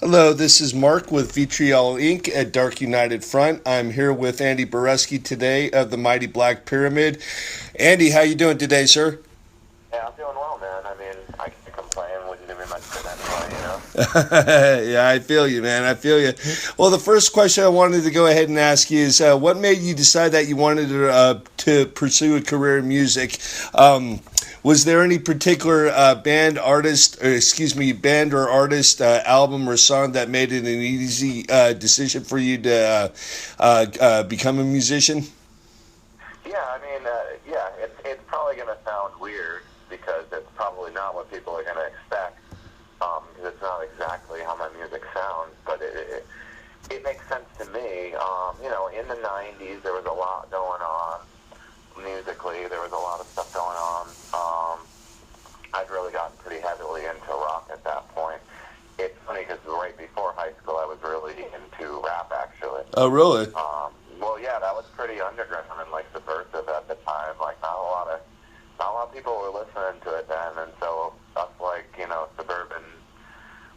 Hello, this is Mark with VITRIOL Inc. at Dark United Front. I'm here with Andy Beresky today of the Mighty Black Pyramid. Andy, how you doing today, sir? Yeah, I'm doing well, man. I mean, I can't complain. Wouldn't do me much good anyway. Yeah, I feel you, man. I feel you. Well, the first question I wanted to go ahead and ask you is, what made you decide that you wanted to pursue a career in music? Was there any particular band or artist, album or song that made it an easy decision for you to become a musician? Yeah, I mean, yeah, it's probably going to sound weird because it's probably not what people are going to expect. Because it's not exactly how my music sounds, but it makes sense to me. In the '90s, there was a lot going on musically. There was a lot of stuff going on. I'd really gotten pretty heavily into rock at that point. It's funny because right before high school, I was really into rap, actually. Oh, really? Well, yeah, that was pretty underground and like subversive at the time. Like not a lot of people were listening to it then, and so us like suburban,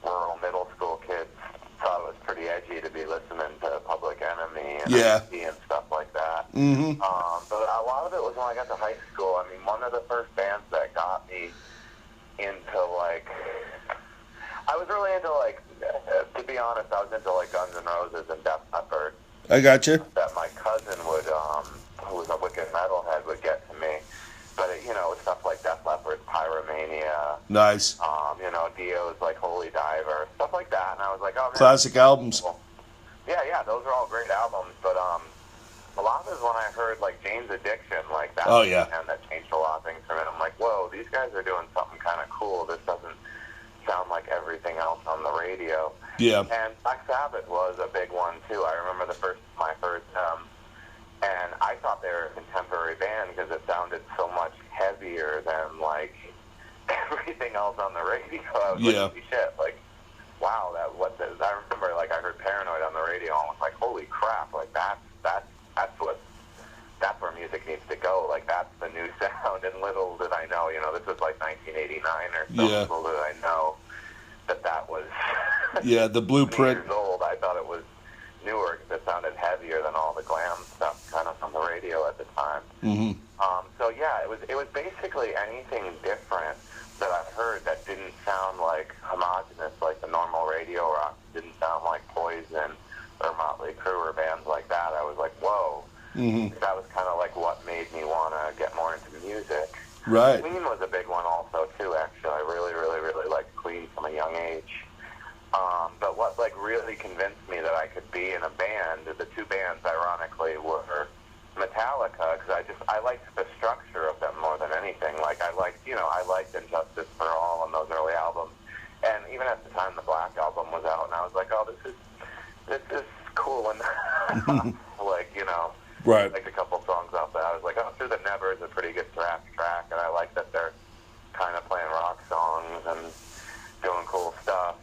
rural middle school kids thought it was pretty edgy to be listening to Public Enemy and Yeah. IC and stuff like that. Mm-hmm. But a lot of it was when I got to high school. I mean, one of the first bands that got me into like I was really into like to be honest, I was into like Guns N' Roses and Def Leppard. I got you. That my cousin would, who was a wicked metalhead, would get to me. But stuff like Def Leppard, Pyromania, Nice. Dio's like Holy Diver, stuff like that. And I was like, oh man, Classic albums. cool. Yeah, those are all great albums. But a lot of it is when I heard like Jane's Addiction, like that, Oh, yeah. and that changed a lot of things for me. I'm like, whoa, these guys are doing something kind of cool. This doesn't sound like everything else on the radio. Yeah. And Black Sabbath was a big one too. I remember my first, and I thought they were a contemporary band because it sounded so much heavier than like everything else on the radio. I was Yeah. like, holy shit, like, wow, I remember like I heard Paranoid on the radio and was like, holy crap, like that's where music needs to go. Like that's the new sound. And little did I know, this was like 1989 or so. Yeah. Little did I know that was Yeah, the 20 blueprint. years old. I thought it was newer because it sounded heavier than all the glam stuff kind of on the radio at the time. Mm-hmm. So yeah, it was basically anything different that I heard that didn't sound like homogenous like the normal radio rock. Didn't sound like Poison or Motley Crue or bands like that. I was like, whoa. Mm-hmm. That was kind of like what made me want to get more into music. Right. Queen was a big one also too. Actually, I really, really, really liked Queen from a young age. But what like really convinced me that I could be in a band, the two bands ironically were Metallica, because I liked the structure of them more than anything. Like I liked Injustice for All and those early albums, and even at the time the Black album was out, and I was like, oh, this is cool, and like Right. like a couple songs off that. I was like, oh, Through the Never is a pretty good thrash track, and I like that they're kind of playing rock songs and doing cool stuff.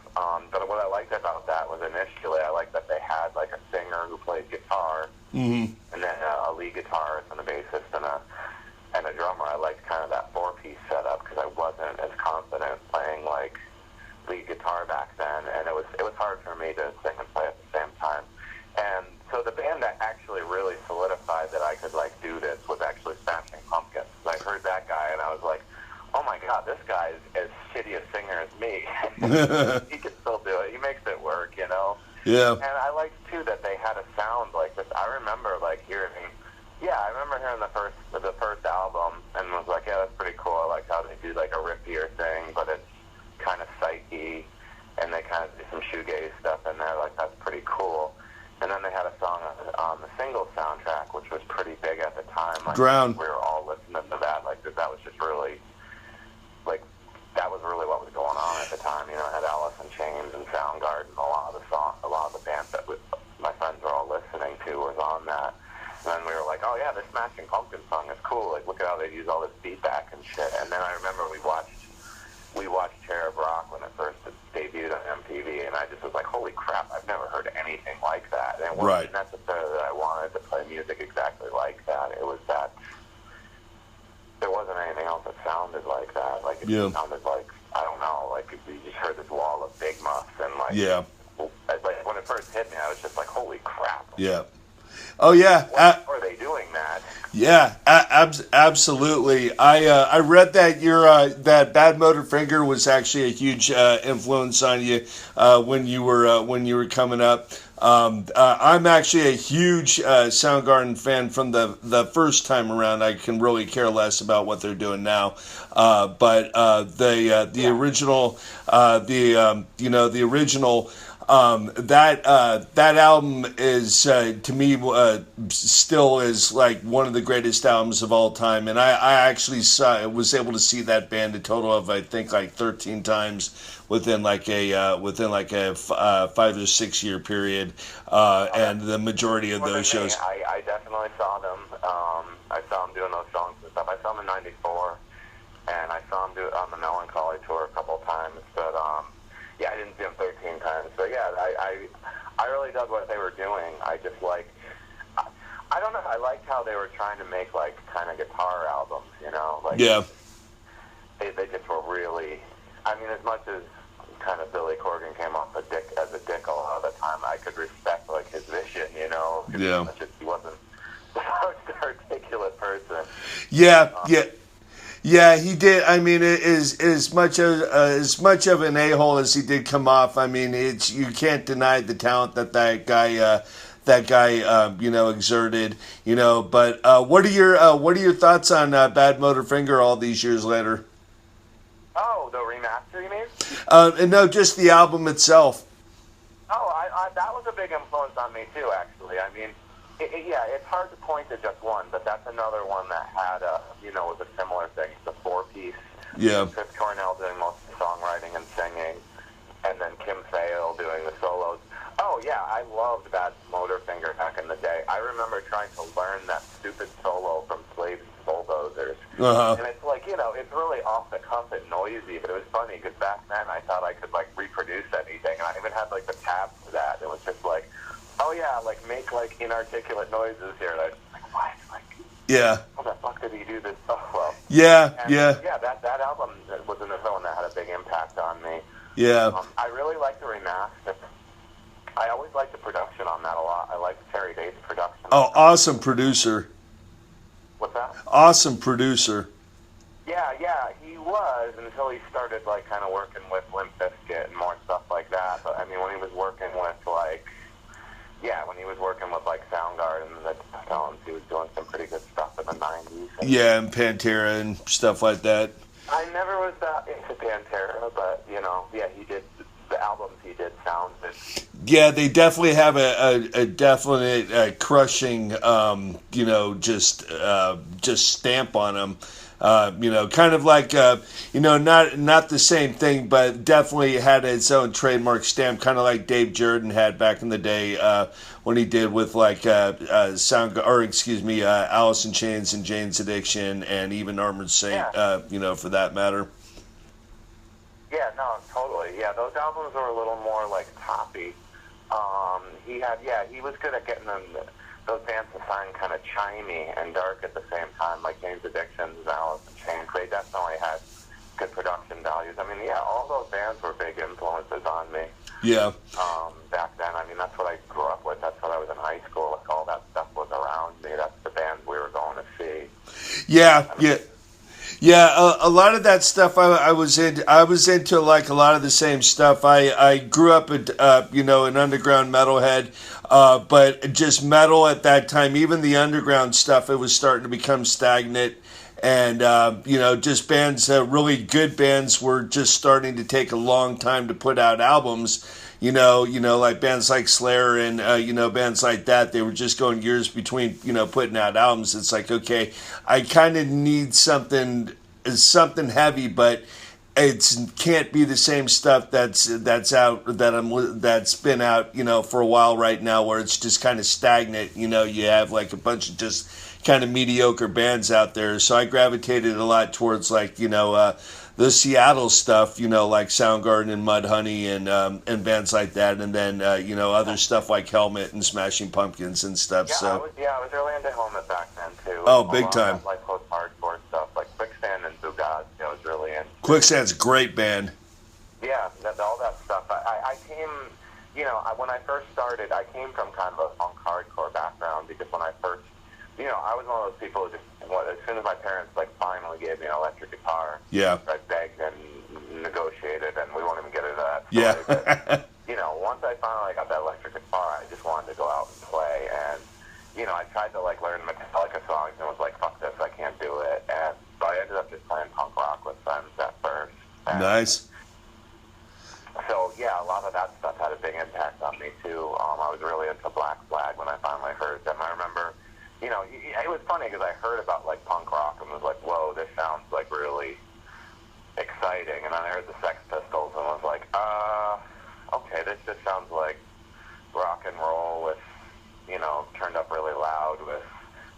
But what I liked about that was initially I liked that they had like a singer who played guitar, Mm-hmm. and then a lead guitarist and a bassist and a drummer. I liked kind of that four-piece setup because I wasn't as confident playing like lead guitar back then, and it was hard for me to sing and play at the same time. And so the band that actually really solidified that I could like do this was actually Smashing Pumpkins. I heard that guy and I was like, oh my god, this guy is as shitty a singer as me. He can still do it. He makes it work, Yeah. And I liked too that they had a sound like this. I remember hearing the first album and was like, yeah, that's pretty cool. I like how they do like a rippier thing, but it's kind of psyche, and they kind of do some shoegaze stuff in there. Like that's pretty cool. And then they had a song on the single soundtrack, which was pretty big at the time. Like, Drown. we were all listening to that. Like that was just really, like, that was really what was going on at the time. It had Alice in Chains and Soundgarden. A lot of the bands that my friends were all listening to was on that. And then we were like, oh yeah, this Smashing Pumpkins song is cool. Like, look at how they use all this feedback and shit. And then I remember we watched Cherub Rock when it first debuted on MTV, and I just was like, holy crap, I've never heard anything like that. And it wasn't Right. necessarily that I wanted to play music exactly like that. It was that there wasn't anything else that sounded like that. Like, it Yeah. sounded like, I don't know, like you just heard this wall of big muffs and like Yeah. it first hit me, I was just like, holy crap. Yeah. Oh yeah. Why are they doing that? Yeah, absolutely. I read that that Bad Motor Finger was actually a huge influence on you when you were coming up. I'm actually a huge Soundgarden fan from the first time around. I can really care less about what they're doing now, but the original the original. That album is to me still is like one of the greatest albums of all time, and I actually was able to see that band a total of I think like 13 times within like a 5 or 6 year period, and the majority of those shows. I definitely saw them. I saw them doing those songs and stuff. I saw them in '94, and I saw them do it on the Melancholy tour a couple of times, but. Yeah, I didn't see them 13 times. So yeah, I really dug what they were doing. I just I don't know. I liked how they were trying to make like kind of guitar albums, you know? Like, yeah. They just were really. I mean, as much as kind of Billy Corgan came off as a dick a lot of the time, I could respect like his vision, you know? Yeah. He wasn't the most articulate person. Yeah. Yeah. Yeah, he did. I mean, as much of an a-hole as he did come off. I mean, you can't deny the talent that guy exerted. You know, but what are your thoughts on Bad Motor Finger all these years later? Oh, the remaster, you mean? No, just the album itself. Oh, that was a big influence on me too. Actually, I mean. Yeah, it's hard to point to just one, but that's another one that had was a similar thing. The 4-piece. Yeah. Chris Cornell doing most of the songwriting and singing, and then Kim Thayil doing the solos. Oh yeah, I loved Bad Motor Finger back in the day. I remember trying to learn that stupid solo from Slaves and Bulldozers, and it's like it's really off the cuff and noisy, but it was funny because back then I thought I could like reproduce anything, and I even had like the tabs for that. It was just like. Oh yeah, like make like inarticulate noises here. And I was like, what? Like, yeah. How the fuck did he do this stuff well? Yeah, yeah. That album was another one that had a big impact on me. Yeah. I really like the remaster. I always liked the production on that a lot. I liked Terry Date's production. Oh, awesome producer. What's that? Awesome producer. Yeah, he was until he started like kind of working with Limp Bizkit and more stuff like that. But I mean, when he was working with like. Yeah, when he was working with like Soundgarden and the Stones, he was doing some pretty good stuff in the '90s. Yeah, and Pantera and stuff like that. I never was that into Pantera, but yeah, he did the albums he did sounded. Yeah, they definitely have a definite crushing, just stamp on them. Kind of like, not the same thing, but definitely had its own trademark stamp, kind of like Dave Jordan had back in the day when he did with like Alice in Chains and Jane's Addiction and even Armored Saint, for that matter. Yeah, no, totally. Yeah, those albums were a little more like toppy. He was good at getting them. Those bands to sound kind of chimey and dark at the same time, like Jane's Addiction and Alice in Chains. They definitely had good production values. I mean, yeah, all those bands were big influences on me. Yeah. Back then, I mean, that's what I grew up with. That's what I was in high school. Like, all that stuff was around me. That's the bands we were going to see. Yeah, yeah. Yeah, a lot of that stuff I was into like a lot of the same stuff. I grew up an underground metalhead, but just metal at that time, even the underground stuff, it was starting to become stagnant. And, just bands, really good bands were just starting to take a long time to put out albums. Like bands like Slayer and, bands like that, they were just going years between, putting out albums. It's like, okay, I kind of need something heavy, but it can't be the same stuff that's been out, for a while right now, where it's just kind of stagnant. You have like a bunch of just kind of mediocre bands out there. So I gravitated a lot towards like, the Seattle stuff, like Soundgarden and Mudhoney and bands like that, and then other stuff like Helmet and Smashing Pumpkins and stuff. Yeah, so I was really into Helmet back then too. Oh, big time. Like post-hardcore stuff, like Quicksand and Bugaz. I was really into. Quicksand's a great band. Yeah, all that stuff. I came when I first started, I came from kind of a punk hardcore background because when I first, I was one of those people who just, as soon as my parents finally gave me an electric guitar, Yeah. I begged and negotiated, and we won't even get into that story. Yeah. But, once I finally got that electric guitar, I just wanted to go out and play, and I tried to learn Metallica songs and was like, fuck this, I can't do it, and so I ended up just playing punk rock with friends at first. And Nice. so, yeah, a lot of that stuff had a big impact on me, too. I was really into Black Flag when I finally heard them. I remember, it was funny because I heard about, punk rock and was like, whoa, this sounds, really exciting. And then I heard the Sex Pistols and was like, okay, this just sounds like rock and roll with, turned up really loud with,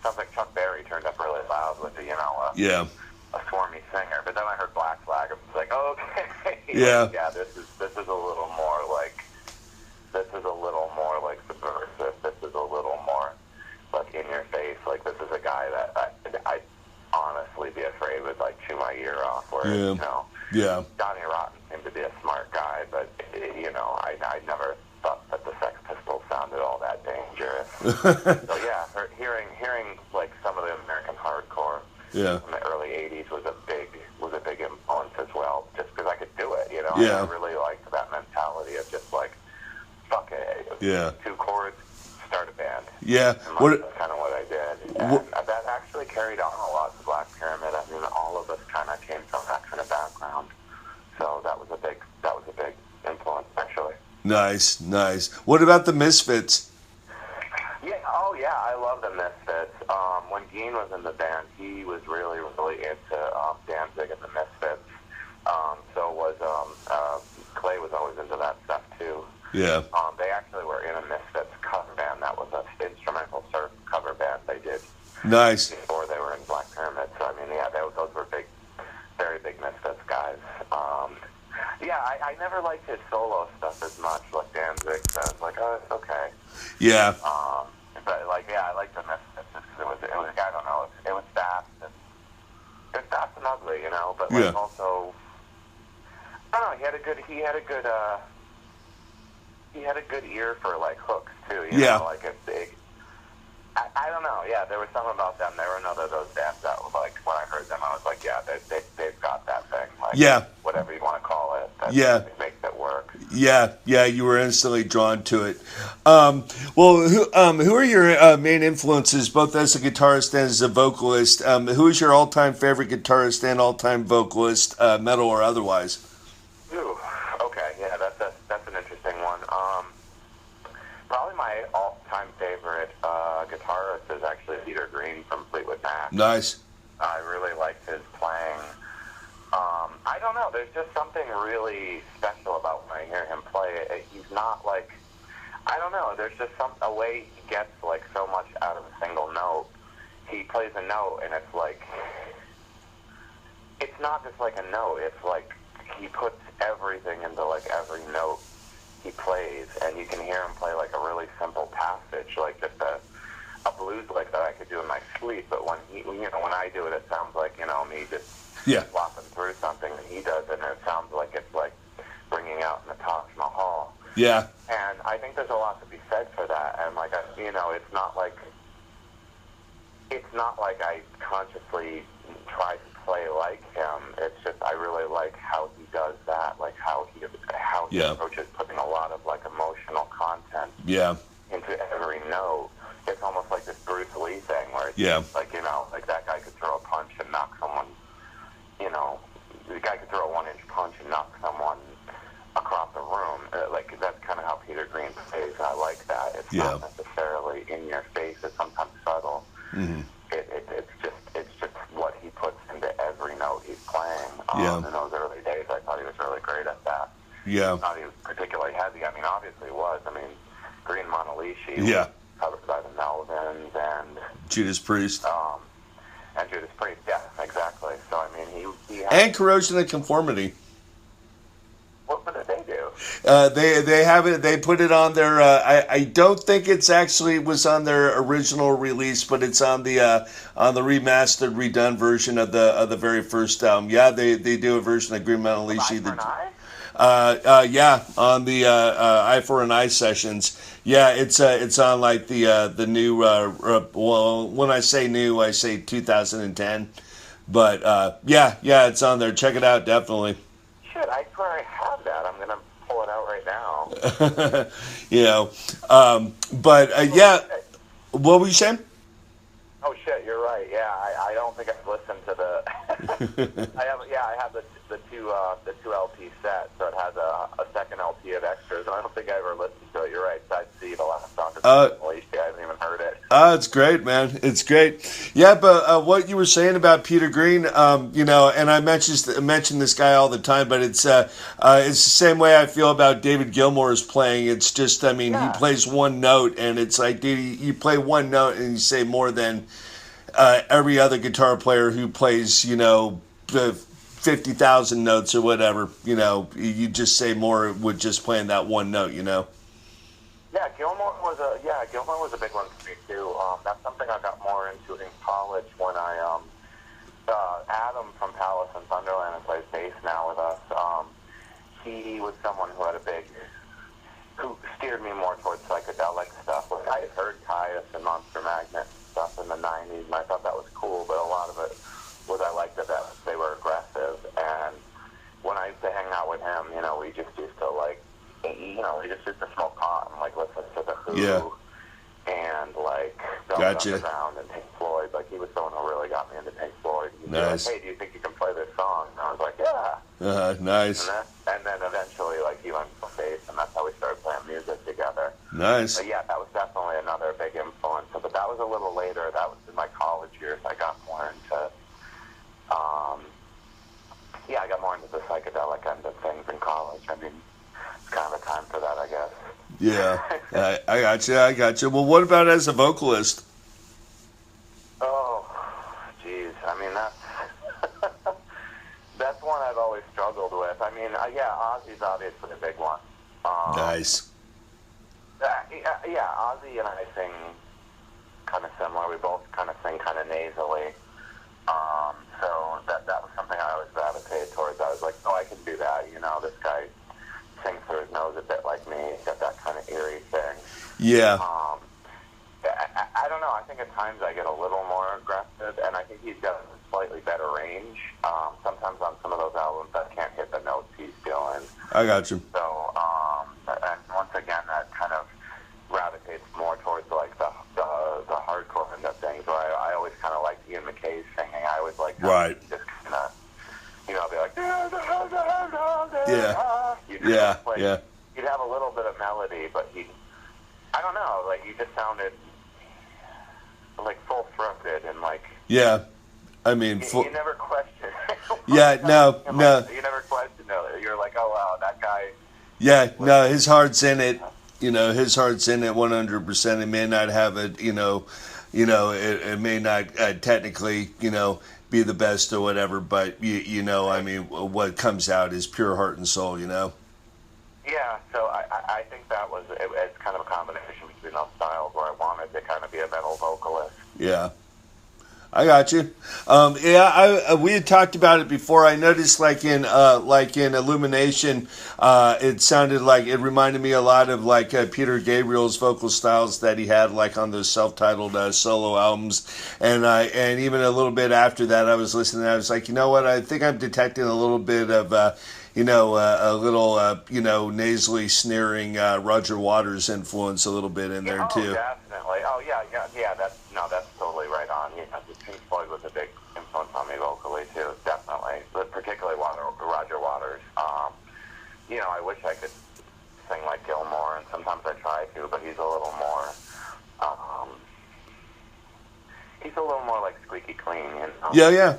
sounds like Chuck Berry turned up really loud with, Yeah. a swarmy singer. But then I heard Black Flag and was like, okay. Yeah. Yeah, this is a little more subversive. This is a little more in your face. This is a guy that I'd honestly be afraid would chew my ear off. Whereas, Yeah. Johnny Rotten seemed to be a smart guy, but I never thought that the Sex Pistols sounded all that dangerous. So yeah, hearing some of the American hardcore Yeah. in the early '80s was a big influence as well, just because I could do it. Yeah. I really liked that mentality of just fuck it. Yeah. 2 chords, start a band. Yeah. And that's kind of what I did. And that actually carried on a lot to Black Pyramid. I mean, all of us kind of came from that kind of background. So that was a big influence, actually. Nice. What about the Misfits? Yeah, I love the Misfits. When Gene was in the band, he was really, really into Danzig and the Misfits. So was Clay was always into that stuff too. Yeah. They actually were in a Misfits cover band. That was an instrumental surf cover band they did. Nice. Before they were in Black Pyramid. So, I mean, yeah, those were big, very big Misfits guys. Yeah, I never liked his solo stuff as much, like Danzig. So I was like, oh, it's okay. Yeah. But, I liked the Misfits just because it was, I don't know, it was fast. And, it was fast and ugly, but, also, I don't know, he had a good ear for, hooks, too, Yeah. a big... I don't know. Yeah, there was something about them. They were another of those bands that, when I heard them, I was like, yeah, they've got that thing. Yeah. Whatever you want to call it. That makes it work. Yeah, you were instantly drawn to it. Who are your main influences, both as a guitarist and as a vocalist? Who is your all-time favorite guitarist and all-time vocalist, metal or otherwise? Ooh, okay. Yeah, that's an interesting one. Probably my all-time favorite guitarist is actually Peter Green from Fleetwood Mac. Nice. I really liked his playing. I don't know. There's just something really special about when I hear him play. He's not I don't know. There's just a way he gets so much out of a single note. He plays a note and it's it's not just a note. It's he puts everything into every note he plays, and you can hear him play a really simple passage, just a blues that I could do in my sleep. But when when I do it, it sounds like me just flopping through something that he does, and it sounds like it's bringing out in the Taj Mahal. Yeah. And I think there's a lot to be said for that. And it's not like I consciously try to play like him. It's just I really like how he does that, how he approaches putting a lot of emotional content into every note. It's almost like this Bruce Lee thing where it's that guy could throw a punch and knock someone. The guy could throw a 1-inch punch and knock someone across the room. That's kind of how Peter Green plays. I like that. It's not necessarily in your face. It's sometimes subtle. Mm-hmm. It's just what he puts into every note he's playing. In those early days, I thought he was really great at that. Yeah. I thought he was particularly heavy. I mean, obviously he was. I mean, Green Monolisi was covered by the Melvins and Judas Priest. And Judas Priest, yeah, exactly. So, I mean, he had... And Corrosion and Conformity. What did they do? They have it. They put it on their. I don't think it's actually was on their original release, but it's on the remastered, redone version of the very first album. Yeah, they do a version of Green Monolisi. Yeah, on the Eye for an Eye sessions. Yeah, it's on like the new. Well, when I say new, I say 2010. But yeah, it's on there. Check it out, definitely. Shit, I swear I have that. I'm gonna pull it out right now. You know, but yeah. What were you saying? Oh shit, you're right. Yeah, I don't think I've listened to the. I have the two LP set, so it has a second LP of extras, and I don't think I ever listened to it. You're right. Side C, the last song is Malaysia. I haven't even heard it. It's great, man. It's great. Yeah, but what you were saying about Peter Green, you know, and I mention this guy all the time, but it's the same way I feel about David Gilmour's playing. It's just, I mean, he plays one note, and it's like, dude, you play one note, and you say more than every other guitar player who plays, you know, 50,000 notes or whatever. You know, you just say more with just playing that one note, you know. Yeah, Gilmour was a big one for me too. That's something I got more into in college when I Adam from Palace and Thunderland, who plays bass now with us. He was someone who steered me more towards psychedelic stuff. Like, I had heard Caius and Monster Magnet and stuff in the '90s, and I thought that was cool. But a lot of it was I liked that they were aggressive. And when I used to hang out with him, you know, we just used to we just used to smoke pot and like listen to the Who and like Velvet Underground and Pink Floyd. Like, he was someone who really got me into Pink Floyd. He'd be like, hey, do you think you can play this song? And I was like, yeah. Nice. And then eventually, like, he went to bass, and that's how we started playing music together. Nice. But yeah, that was definitely another big influence. But that was a little later. That was in my college years. I got more into the psychedelic end of things in college. I mean, it's kind of a time for that, I guess. Yeah, I got you. Well, what about as a vocalist? Oh, geez. I mean, that's one I've always struggled with. I mean, Ozzy's obviously a big one. Nice. Yeah, Ozzy and I sing kind of similar. We both kind of sing kind of nasally. So that was something I always gravitated towards. I was like, oh, I can do that. You know, this guy sings through his nose a bit like me. He's got that kind of eerie thing. Yeah. I don't know. I think at times I get a little more aggressive, and I think he's got a slightly better range. Sometimes on some of those albums, I can't hit the notes he's doing. I got you. So, and once again, that kind of gravitates more towards like the hardcore end of things. Where I always kind of like Ian McKay's singing. I always like just kind of, you know, be like, He'd have a little bit of melody, but I don't know, like, he just sounded like full throated and like. Yeah, I mean, you never question. No. You never question it. You're like, oh wow, that guy. Yeah, no, his heart's in it. You know, his heart's in it 100%. It may not have it, it may not technically, be the best or whatever, but I mean, what comes out is pure heart and soul, Yeah, so I think that was, it's kind of a combination between those styles where I wanted to kind of be a metal vocalist. Yeah. I got you. We had talked about it before. I noticed, like in Illumination, it sounded like it reminded me a lot of like Peter Gabriel's vocal styles that he had like on those self-titled solo albums, and even a little bit after that, I was listening. I was like, you know what? I think I'm detecting a little bit of a little nasally sneering Roger Waters influence a little bit in there too. Oh, definitely. Oh yeah. That's totally right on. Yeah, Pink Floyd was a big influence on me vocally too, definitely. But particularly Roger Waters. I wish I could sing like Gilmour, and sometimes I try to, but he's a little more. He's a little more like squeaky clean, Yeah.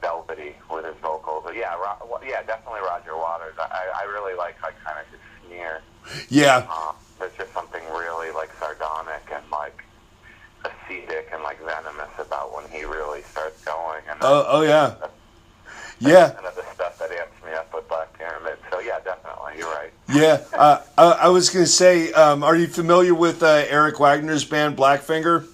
Velvety with his vocals. But yeah, definitely Roger Waters. I really like kind of his sneer. Yeah. There's just something really like sardonic and like acetic and like venomous about when he really starts going. And yeah. Kind of the stuff that amps me up with Black Pyramid. So yeah, definitely, you're right. Yeah. I was going to say, are you familiar with Eric Wagner's band Blackfinger?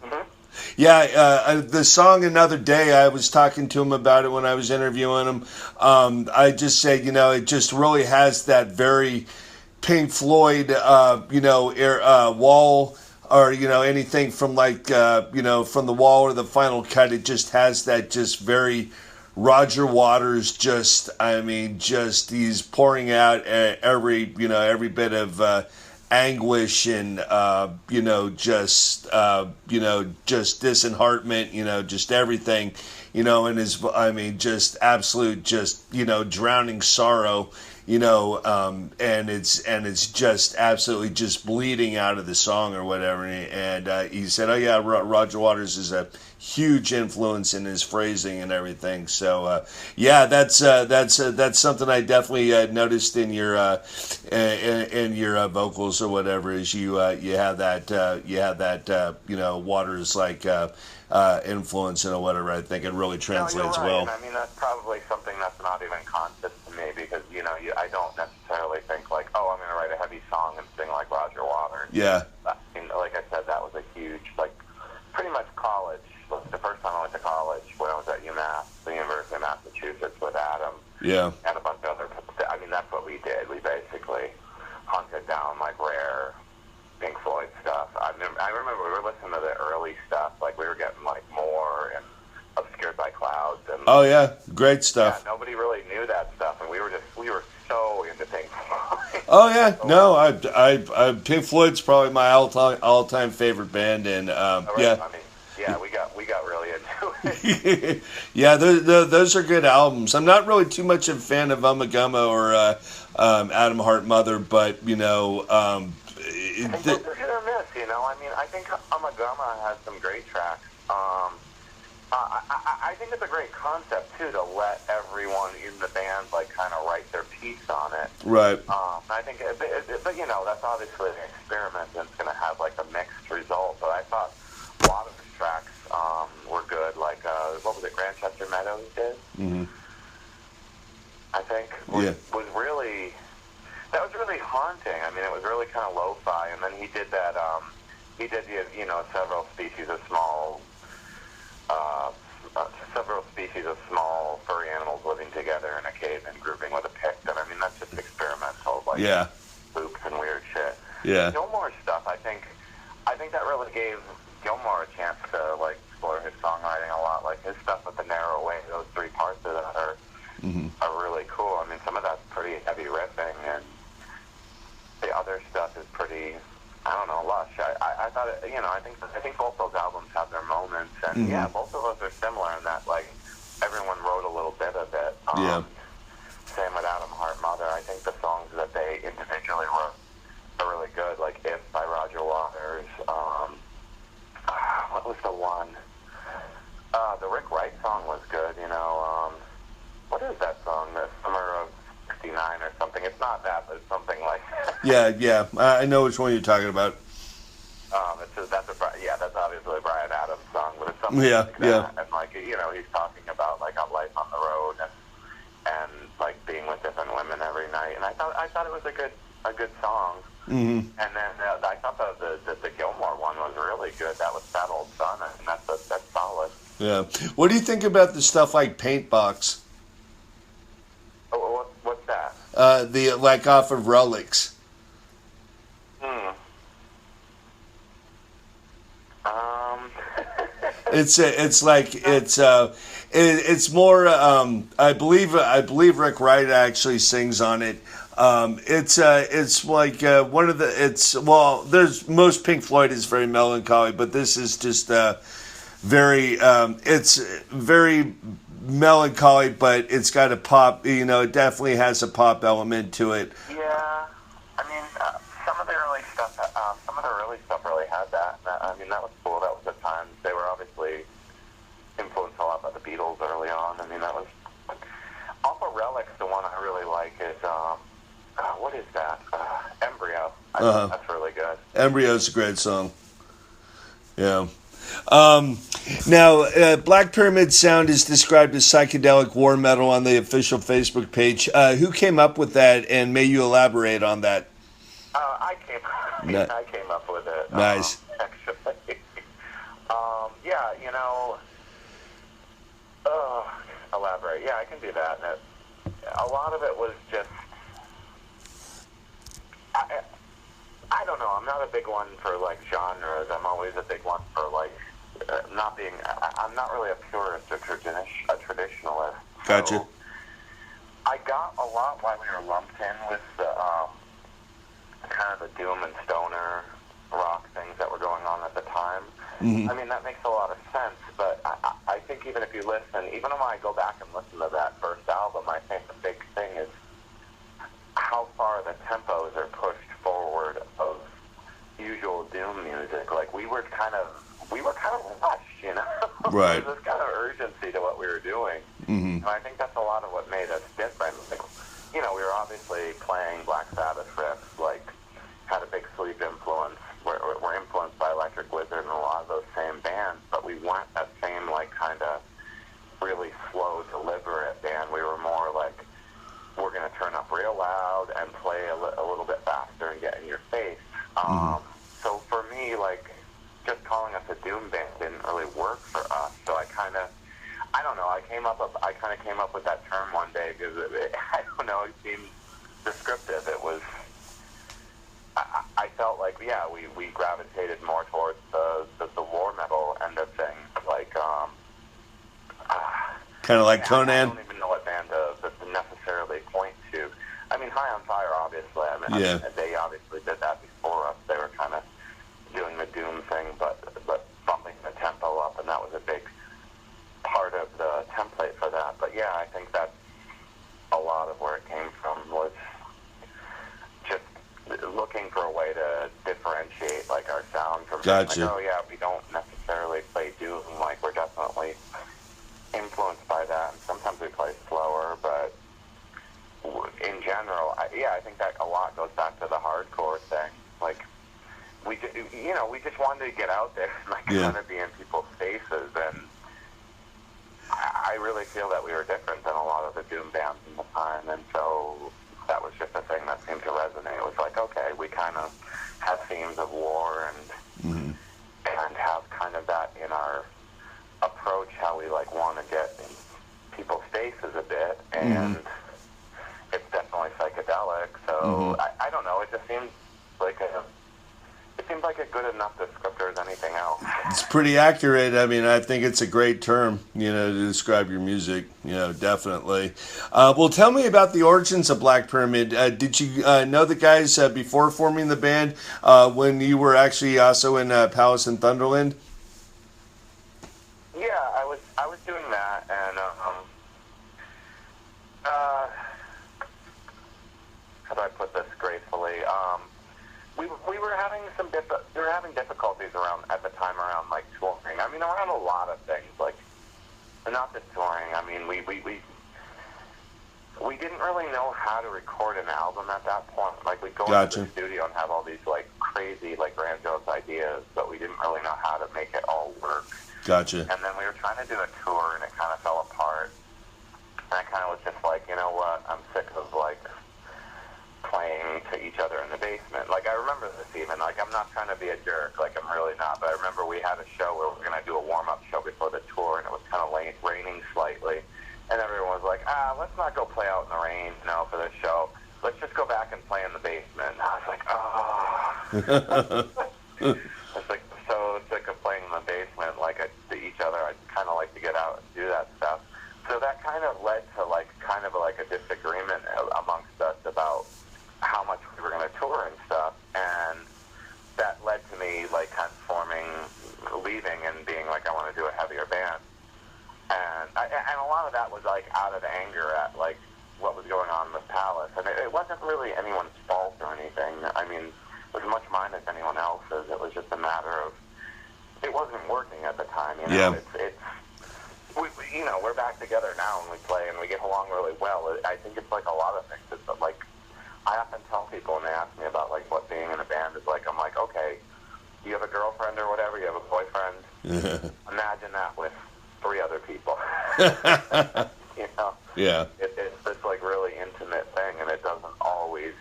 Mm-hmm. Yeah, the song "Another Day." I was talking to him about it when I was interviewing him. I just said, it just really has that very Pink Floyd, Wall, or anything from like from the Wall or the Final Cut. It just has that just very Roger Waters. Just just he's pouring out every bit of anguish and just disheartenment, just everything, and his just absolute drowning sorrow, and it's just absolutely just bleeding out of the song or whatever. And he said, "Oh yeah, Roger Waters is a huge influence in his phrasing and everything." So yeah, that's something I definitely noticed in your vocals or whatever. Is you have that Waters like influence and whatever. I think it really translates no, you're right. well. And that's probably something that's not even conscious to me because I don't necessarily think like, oh, I'm going to write a heavy song and sing like Roger Waters. Yeah. Like I said, that was a huge pretty much college. The first time I went to college when I was at UMass, the University of Massachusetts, with Adam. Yeah. And a bunch of other. That's what we did. We basically hunted down rare Pink Floyd stuff. I remember we were listening to the early stuff. Like we were getting More and Obscured by Clouds. And oh yeah, great stuff. Yeah, nobody really knew that stuff, and we were so into Pink Floyd. Oh yeah, no, I Pink Floyd's probably my all time favorite band, and yeah. We got really into it. Yeah, those are good albums. I'm not really too much of a fan of Ummagumma or Adam Hart Mother, but they're hit or miss. I think Ummagumma has some great tracks. I think it's a great concept too to let everyone in the band kind of write their piece on it. Right. I think, but that's obviously an experiment and it's going to have a mixed result. But I thought a lot of his tracks were good. What was it? Grantchester Meadows did. Mm-hmm. I think was really haunting. It was really kind of lo-fi, and then he did that. He did several species of small furry animals living together in a cave and grouping with a pick. And that's just experimental, loops and weird shit. Yeah. Gilmore's stuff, I think that really gave Gilmore a chance to explore his songwriting a lot. His stuff with the narrow way, those three parts of that are really cool. Some of that's pretty heavy riffing, and the other stuff is pretty, lush. I thought it, I think both those albums have their moments, and both of those are similar in that everyone wrote a little bit of it. Same with Adam Hart Mother. I think the songs that they individually wrote are really good. If by Roger Waters. What was the one? The Rick Wright song was good. What is that song? The Summer of '69 or something. It's not that, but it's something like that. Yeah. I know which one you're talking about. That's obviously a Bryan Adams song, but it's something like that. Yeah. And he's talking about a life on the road and being with different women every night. And I thought it was a good song. Mm-hmm. And then I thought the Gilmore one was really good. That was That Old Sun, and that's solid. Yeah. What do you think about the stuff like Paintbox? Oh, what's that? The off of Relics. It's more. I believe Rick Wright actually sings on it. It's one of the. There's most Pink Floyd is very melancholy, but this is just very. It's very melancholy, but it's got a pop. It definitely has a pop element to it. Yeah, some of the early stuff really had that. That was cool. That was the time. They were obviously influenced a lot by the Beatles early on. That was off of Relics. The one I really like is what is that? Embryo. I think that's really good. Embryo's a great song. Yeah. Now, Black Pyramid Sound is described as psychedelic war metal on the official Facebook page. Who came up with that, and may you elaborate on that? I came up with it. Nice. Actually. Yeah, elaborate. Yeah, I can do that. A lot of it was just, I, I don't know. I'm not a big one for like genres. I'm always a big one for like not being. I'm not really a purist or a traditionalist. Gotcha. So I got a lot why we were lumped in with the kind of the doom and stoner rock things that were going on at the time. Mm-hmm. I mean, that makes a lot of sense, but I think even if you listen, even when I go back and listen to that first album, I think the big thing is how far the tempos are pushed forward of usual doom music. Like we were kind of rushed, Right. There was this kind of urgency to what we were doing. Mm-hmm. And I think that's a lot of what made us different. Like, we were obviously playing Black Sabbath riffs, like had a big Sleep influence. We're influenced by Electric Wizard and a lot of those same bands, but we weren't that same like kind of really slow, deliberate band. We were more like, we're going to turn up real loud and play a little bit faster and get in your face. So for me, like, just calling us a doom band didn't really work for us. So I kind of came up with that term one day because I don't know, it seemed descriptive. It was, I felt like, yeah, we gravitated more towards the war metal end of things, like, kind of like Conan. I don't even know what band to necessarily point to. I mean, High on Fire, obviously. Yeah. They obviously did that before us. They were kind of doing the doom thing, but bumping the tempo up, and that was a big part of the template for that. But yeah, I think that's a lot of where it came from, was just looking for a way to differentiate like our sound from Gotcha. like, oh yeah, we don't necessarily play doom, like we're definitely influenced by that, and sometimes we play slower, but in general, I think that a lot goes back to the hardcore thing. Like, we just wanted to get out there and like kind of be in people's faces, and I really feel that we were different than a lot of the doom bands in the time, and so that was just a thing that seemed to resonate. It was like, okay, we kind of have themes of war and have kind of that in our approach, how we like want to get in people's faces a bit, and it's definitely psychedelic. So I don't know. It just seems like a good enough descriptor as anything else. It's pretty accurate. I mean, I think it's a great term, to describe your music, definitely. Well, tell me about the origins of Black Pyramid. Did you know the guys before forming the band, when you were actually also in Palace and Thunderland? Yeah, I was doing that, and how do I put this gracefully? We were having difficulties at the time around like touring. I mean, around a lot of things, like not just touring. I mean, we didn't really know how to record an album at that point. Like we'd go into the studio and have all these like crazy, like grandiose ideas, but we didn't really know how to make it all work. Gotcha. And then we were trying to do a tour, and it kind of fell apart. And I kind of was just like, you know what? I'm sick of like playing to each other in the basement. Like, I remember this even. Like, I'm not trying to be a jerk. Like, I'm really not. But I remember we had a show where we were going to do a warm-up show before the tour, and it was kind of raining slightly. And everyone was like, let's not go play out in the rain, for this show. Let's just go back and play in the basement. And I was like, oh. It's like, so sick of playing in the basement, like, to each other. I'd kind of like to get out and do that stuff. So that kind of led to, like, kind of like a disagreement amongst us about how much we were going to tour and stuff, and that led to me, like, kind of leaving and being like, I want to do a heavier band. And a lot of that was, like, out of anger at, like, what was going on with Palace. And it wasn't really anyone's fault or anything. I mean, it was as much mine as anyone else's. It was just a matter of, it wasn't working at the time, Yeah. We're back together now and we play and we get along really well. I think it's like a lot of things. It's like, I often tell people when they ask me about like what being in a band is like, I'm like, okay, you have a girlfriend or whatever, you have a boyfriend. Imagine that with 3 other people. Yeah. It's this like really intimate thing, and it doesn't always,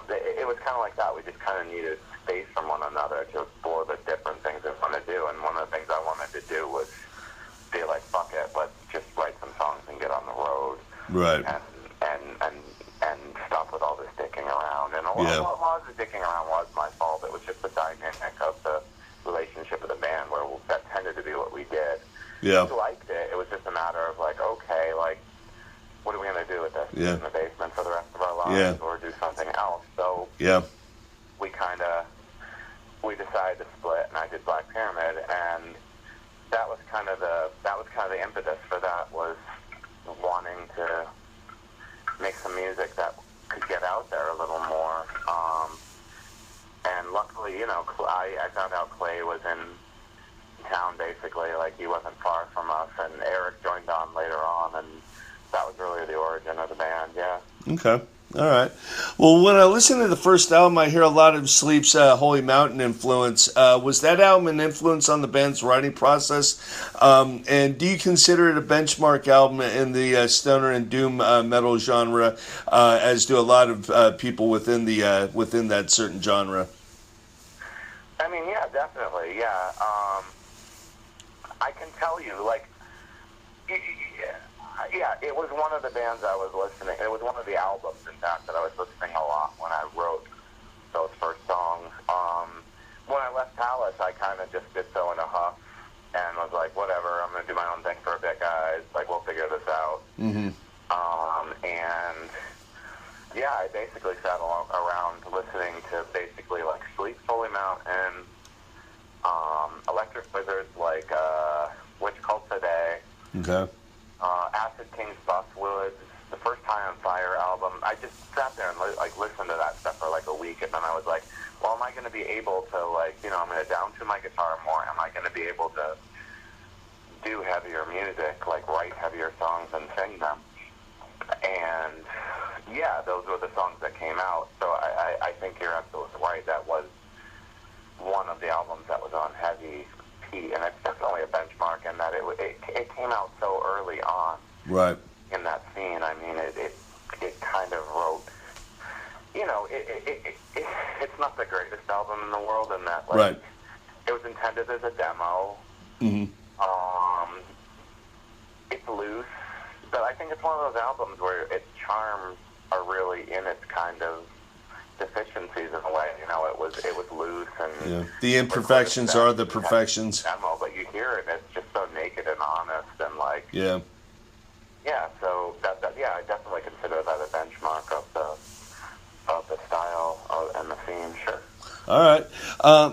it was kind of like that. We just kind of needed space from one another to explore the different things we want to do. And one of the things I wanted to do was be like, fuck it, let's just write some songs and get on the road. Right. And stop with all this dicking around. And a lot of the dicking around was my fault. It was just the dynamic of the relationship of the band where that tended to be what we did. Yeah. We liked it. It was just a matter of like, okay, like, what are we going to do with this? Yeah. In the basement for the rest of our lives, or do something else? So we decided to split, and I did Black Pyramid, and that was kind of the impetus for that, was wanting to make some music that could get out there a little more. And luckily, I found out Clay was in town, basically. Like, he wasn't far from us, and Eric joined on later on, and that was really the origin of the band, yeah. Okay. All right. Well, when I listen to the first album, I hear a lot of Sleep's Holy Mountain influence. Was that album an influence on the band's writing process? And do you consider it a benchmark album in the stoner and doom metal genre, as do a lot of people within that certain genre? I mean, yeah, definitely, yeah. I can tell you, like, yeah, it was one of the bands I was listening. It was one of the albums, in fact, that I was listening a lot when I wrote those first songs. When I left Palace, I kind of just did so in a huff and was like, whatever, I'm going to do my own thing for a bit, guys. Like, we'll figure this out. Mm-hmm. And yeah, I basically sat around listening to basically like Sleep, Holy Mountain, Electric Wizards, like Witch Cult Today. Okay. Acid Kings, Buswoods, the first High on Fire album. I just sat there and listened to that stuff for like a week, and then I was like, well, am I going to be able to, like, I'm going to down tune my guitar more? Am I going to be able to do heavier music, like write heavier songs and sing them? And yeah, those were the songs that came out. So I think you're absolutely right. That was one of the albums that was on heavy. And it's definitely a benchmark in that it came out so early on, right, in that scene. I mean, it kind of wrote, it's not the greatest album in the world in that, like, right. It was intended as a demo. Mm-hmm. It's loose, but I think it's one of those albums where its charms are really in its kind of deficiencies in a way. It was loose, and the imperfections are the perfections. Demo, but you hear it, and it's just so naked and honest, and like yeah. So that I definitely consider that a benchmark of the style and the theme. Sure. All right.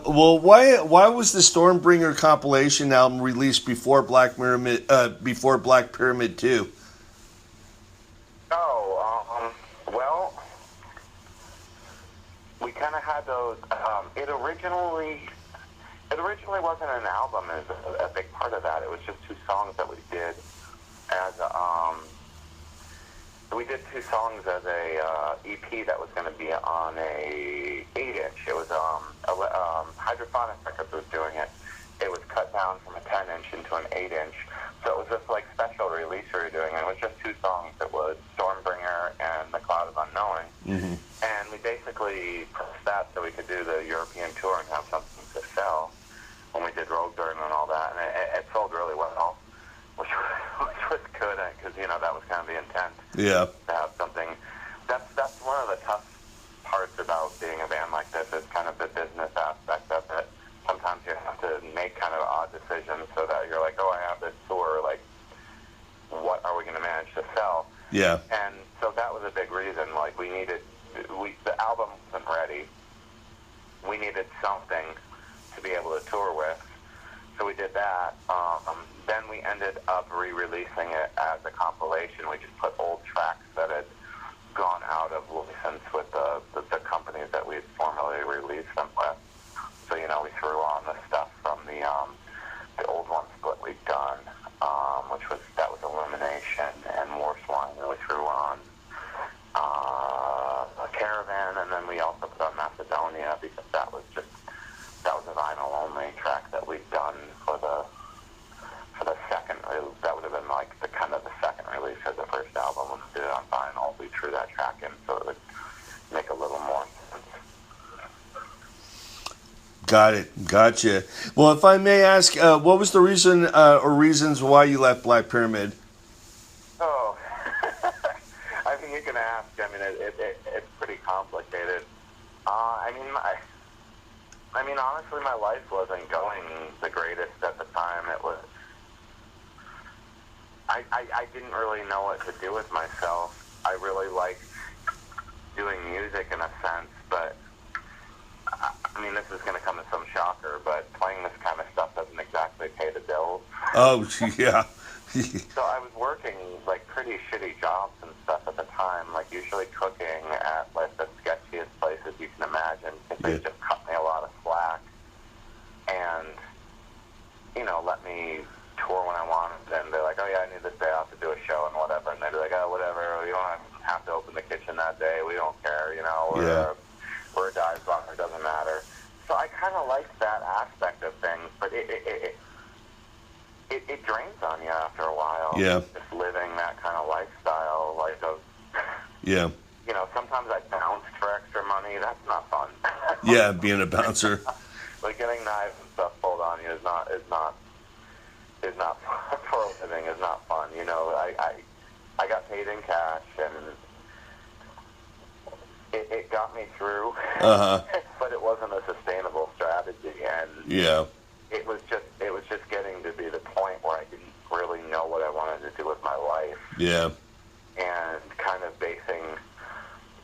Well, why was the Stormbringer compilation album released before Black Pyramid 2? Well, we kind of had those. It originally wasn't an album as a big part of that. It was just two songs that we did as we did two songs as a EP that was going to be on a 8-inch. It was Hydrophonic Records was doing it. It was cut down from a 10-inch into an 8-inch. So it was this like special release we were doing, and it was just two songs. It was Stormbringer and The Cloud of Unknowing. Mm-hmm. And we basically pressed that so we could do the European tour and have something to sell when we did Road Garden and all that. And it sold really well, which was good, because that was kind of the intent. Yeah. To have something. That's one of the tough parts about being a band like this, is kind of the business aspect of it. Sometimes you have to make kind of odd decisions so that you're like, oh, I have this tour, like, what are we going to manage to sell? Yeah. And so that was a big reason. Like, the album wasn't ready. We needed something to be able to tour with. So we did that. Then we ended up re-releasing it as a compilation. We just put old tracks that had gone out of license with the companies that we had formerly released them with. So, we threw on the stuff from the old one split we'd done, that was Illumination and War Swine. And we threw on a Caravan, and then we also put on Macedonia, because that was a vinyl-only track that we'd done for the second. That would have been like the second release of the first album. When we did it on vinyl, we threw that track in so it would make a little more Got it. Gotcha. Well, if I may ask, what was the reason or reasons why you left Black Pyramid? Oh, I mean, you can ask. I mean, it's pretty complicated. I mean, honestly, my life wasn't going the greatest at the time. It was. I didn't really know what to do with myself. I really liked doing music in a sense, but I mean, this is going to come as some shocker, but playing this kind of stuff doesn't exactly pay the bills. Oh, yeah. So I was working like pretty shitty jobs and stuff at the time, like usually cooking at like the sketchiest places you can imagine, because they just cut me a lot of slack and, you know, let me tour when I wanted. And they're like, oh yeah, I need this day off to do a show and whatever. And they'd be like, oh, whatever, you don't have to open the kitchen that day. We don't care, you know. We're a dive bar, it doesn't matter. So I kind of liked that aspect of things, but it drains on you after a while. Yeah. Just living that kind of lifestyle, like of. Yeah. You know, sometimes I bounced for extra money. That's not fun. Yeah, being a bouncer. Like getting knives and stuff pulled on you is not for a living is not fun. You know, I got paid in cash and it got me through. But it wasn't a sustainable strategy, and yeah. It was just getting to be the point where I didn't really know what I wanted to do with my life. Yeah. And kind of basing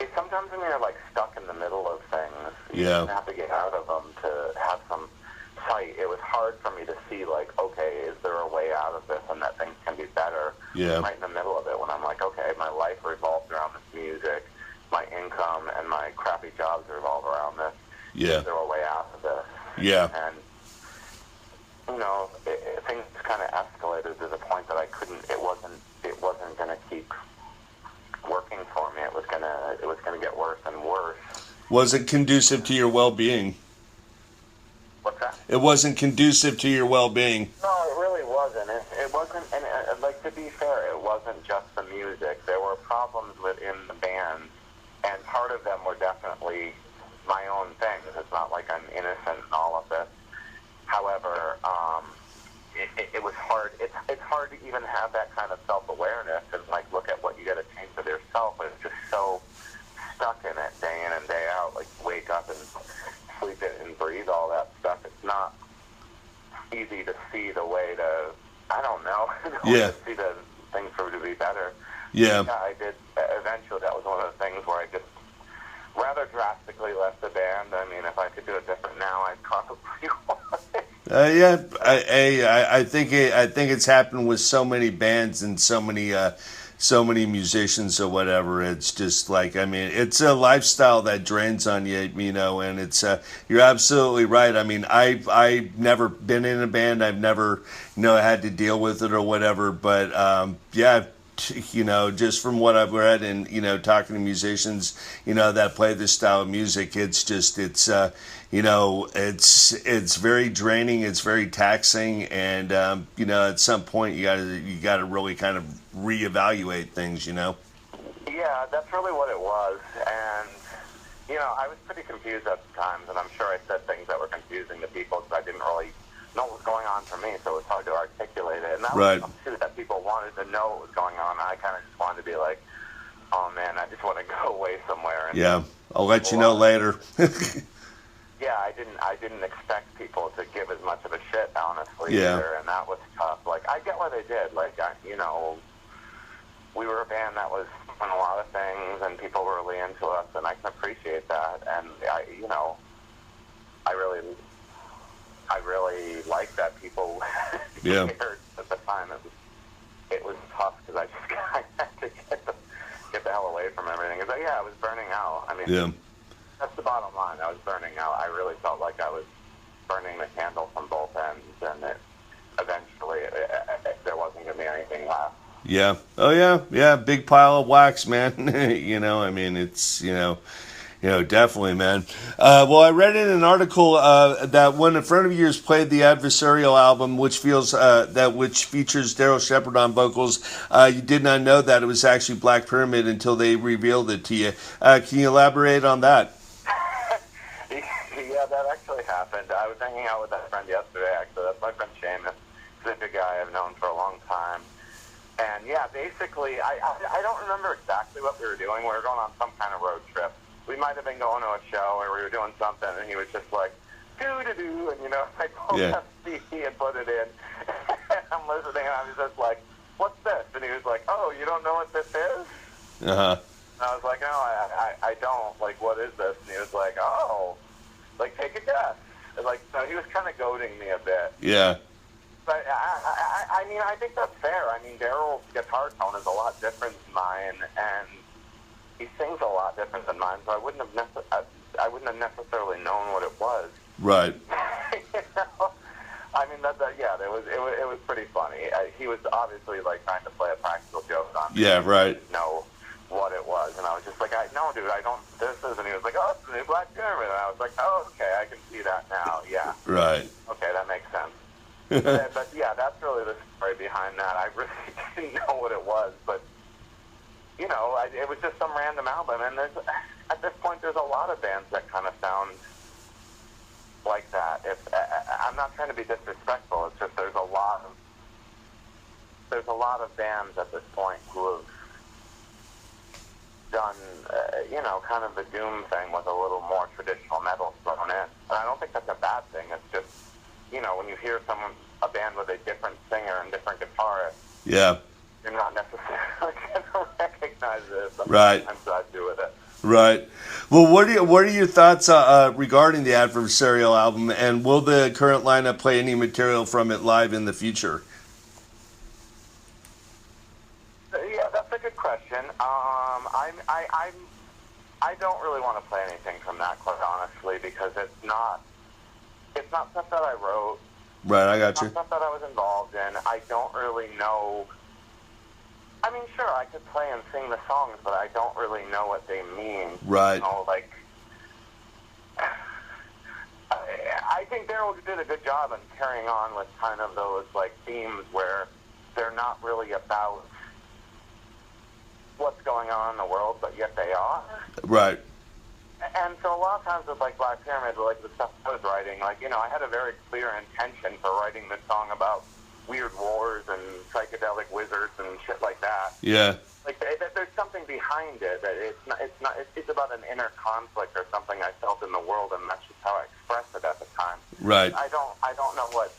it. Sometimes when you're like stuck in the middle of things, you yeah. have to get out of them to have some sight. It was hard for me to see, like, okay, is there a way out of this and that things can be better? Yeah. Right in the middle of it, when I'm like, okay, my life revolves around this music, my income and my crappy jobs revolve around this. Yeah. Is there a way out of this? Yeah. And you know, things kind of escalated to the point that it wasn't going to keep working for me. It was going to get worse and worse. Was it conducive to your well-being? What's that? It wasn't conducive to your well-being. No, it really wasn't. It wasn't, and like, to be fair, it wasn't just the music. There were problems within the band, and part of them were definitely my own things. It's not like I'm innocent in all of this. However, it was hard. It's hard to even have that kind of self-awareness and like look at what you got to change with yourself. It's just so stuck in it day in and day out. Like, wake up and sleep it and breathe all that stuff. It's not easy to see the way to. I don't know. Yeah. To see the things for to be better. Yeah. Yeah, I did. Eventually, that was one of the things where I just rather drastically left the band. I mean, if I could do it different now, I'd probably would. Yeah, I think it's happened with so many bands and so many musicians or whatever. It's just like, I mean, it's a lifestyle that drains on you, you know. And it's you're absolutely right. I mean, I've never been in a band. I've never, you know, had to deal with it or whatever. But yeah. You know, just from what I've read and, you know, talking to musicians, you know, that play this style of music, it's you know, it's very draining, it's very taxing, and you know, at some point you gotta really kind of reevaluate things, you know. Yeah, that's really what it was, and you know, I was pretty confused at times, and I'm sure I said things that were confusing to people because I didn't really know what was going on for me, so it was hard to articulate it. And that was something that people wanted to know what was going on. I kind of just wanted to be like, oh man, I just want to go away somewhere. And yeah, I'll let you know later. Yeah, I didn't expect people to give as much of a shit, honestly, yeah. either, and that was tough. Like, I get what they did. Like, you know, we were a band that was doing a lot of things, and people were really into us, and I can appreciate that. And you know, I really like that people yeah. cared at the time. It was tough because I just had to get the hell away from everything. Because yeah, I was burning out. I mean, yeah. That's the bottom line. I was burning out. I really felt like I was burning the candle from both ends, and eventually there wasn't going to be anything left. Yeah. Oh yeah. Yeah. Big pile of wax, man. You know. I mean, it's you know, definitely, man. Well, I read in an article that when a friend of yours played the Adversarial album, which features Daryl Shepard on vocals, you did not know that it was actually Black Pyramid until they revealed it to you. Can you elaborate on that? Yeah, that actually happened. I was hanging out with that friend yesterday, actually. That's my friend Seamus. He's a good guy I've known for a long time. And, yeah, basically, I don't remember exactly what we were doing. We were going on some kind of road trip. We might have been going to a show, or we were doing something, and he was just like, do-do-do, and, you know, I pulled up CD and put it in. And I'm listening, and I was just like, what's this? And he was like, oh, you don't know what this is? Uh-huh. And I was like, no, I don't. Like, what is this? And he was like, oh, like, take a guess. And, like, so he was kind of goading me a bit. Yeah. But, I mean, I think that's fair. I mean, Daryl's guitar tone is a lot different than mine, and he sings a lot different than mine, so I wouldn't have necessarily known what it was. Right. You know? I mean, it was pretty funny. He was obviously, like, trying to play a practical joke on me. Yeah, right. I didn't know what it was, and I was just like, no, dude, I don't, this is, and he was like, oh, it's the new Black Pyramid, and I was like, oh, okay, I can see that now, yeah. Right. Okay, that makes sense. But, yeah, that's really the story behind that. I really didn't know what it was, but, you know, it was just some random album, and at this point, there's a lot of bands that kind of sound like that. I'm not trying to be disrespectful, it's just there's a lot of bands at this point who have done, you know, kind of the doom thing with a little more traditional metal thrown in. And I don't think that's a bad thing. It's just, you know, when you hear a band with a different singer and different guitarist, yeah, you're not necessarily going to recognize it. Right. I'm glad to do with it. Right. Well, what are your thoughts regarding the Adversarial album, and will the current lineup play any material from it live in the future? Yeah, that's a good question. I don't really want to play anything from that, quite honestly, because it's not stuff that I wrote. Right, I got you. It's not stuff that I was involved in. I don't really know. I mean, sure, I could play and sing the songs, but I don't really know what they mean. Right. You know, like, I think Daryl did a good job in carrying on with kind of those, like, themes where they're not really about what's going on in the world, but yet they are. Right. And so a lot of times with, like, Black Pyramid, like, the stuff I was writing, like, you know, I had a very clear intention for writing this song about weird wars and psychedelic wizards and shit like that. Yeah. Like, there's something behind it. That it's about an inner conflict or something I felt in the world, and that's just how I expressed it at the time. Right. I don't know what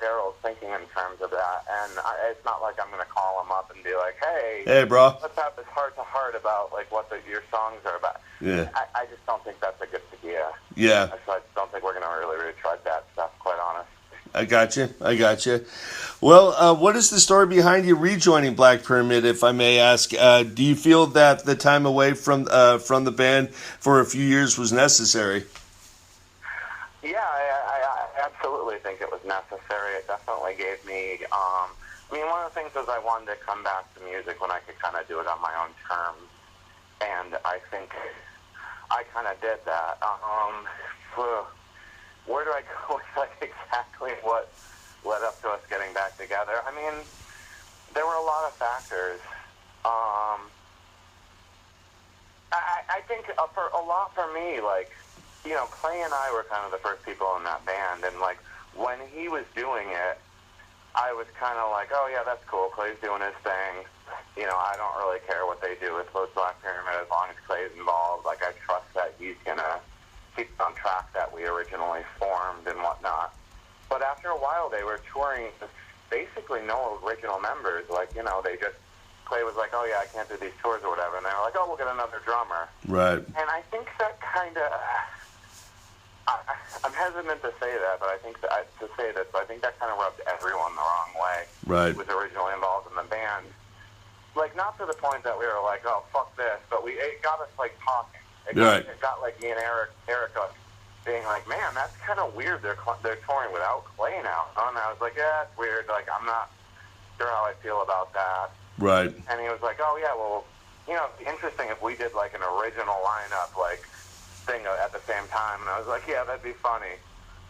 Daryl's thinking in terms of that, and it's not like I'm going to call him up and be like, hey, bro, let's have this heart-to-heart about, like, what your songs are about. Yeah. I just don't think that's a good idea. Yeah. So I don't think we're going to really try that stuff, quite honest. I got you. Well, what is the story behind you rejoining Black Pyramid, if I may ask? Do you feel that the time away from the band for a few years was necessary? Yeah, I absolutely think it was necessary. It definitely gave me, I mean, one of the things was I wanted to come back to music when I could kind of do it on my own terms, and I think I kind of did that. Where do I go with, like, exactly what led up to us getting back together? I mean, there were a lot of factors. I think for me, like, you know, Clay and I were kind of the first people in that band, and, like, when he was doing it, I was kind of like, oh, yeah, that's cool. Clay's doing his thing. You know, I don't really care what they do with Black Pyramid as long as Clay's involved. Like, I trust that he's going to keep on track that we originally formed and whatnot. But after a while, they were touring with basically no original members. Like, you know, Clay was like, oh, yeah, I can't do these tours or whatever. And they were like, oh, we'll get another drummer. Right. And I think that kind of, I'm hesitant to say that, but I think that I think that kind of rubbed everyone the wrong way. Right. Who was originally involved in the band. Like, not to the point that we were like, oh, fuck this, but it got us, like, talking. It got like me and Erica being like, man, that's kind of weird. They're touring without Clay now. And I was like, yeah, it's weird. Like, I'm not sure how I feel about that. Right. And he was like, oh, yeah, well, you know, it'd be interesting if we did, like, an original lineup, like, thing at the same time. And I was like, yeah, that'd be funny.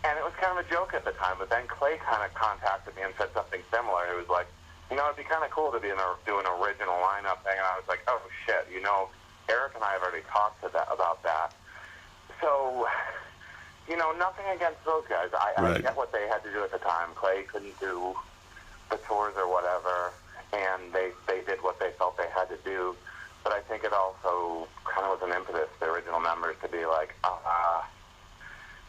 And it was kind of a joke at the time. But then Clay kind of contacted me and said something similar. He was like, you know, it'd be kind of cool to do an original lineup thing. And I was like, oh, shit, you know, Eric and I have already talked about that. So Nothing against those guys. I Right. get what they had to do at the time. Clay couldn't do the tours or whatever, and they did what they felt they had to do. But I think it also kind of was an impetus to the original members to be like,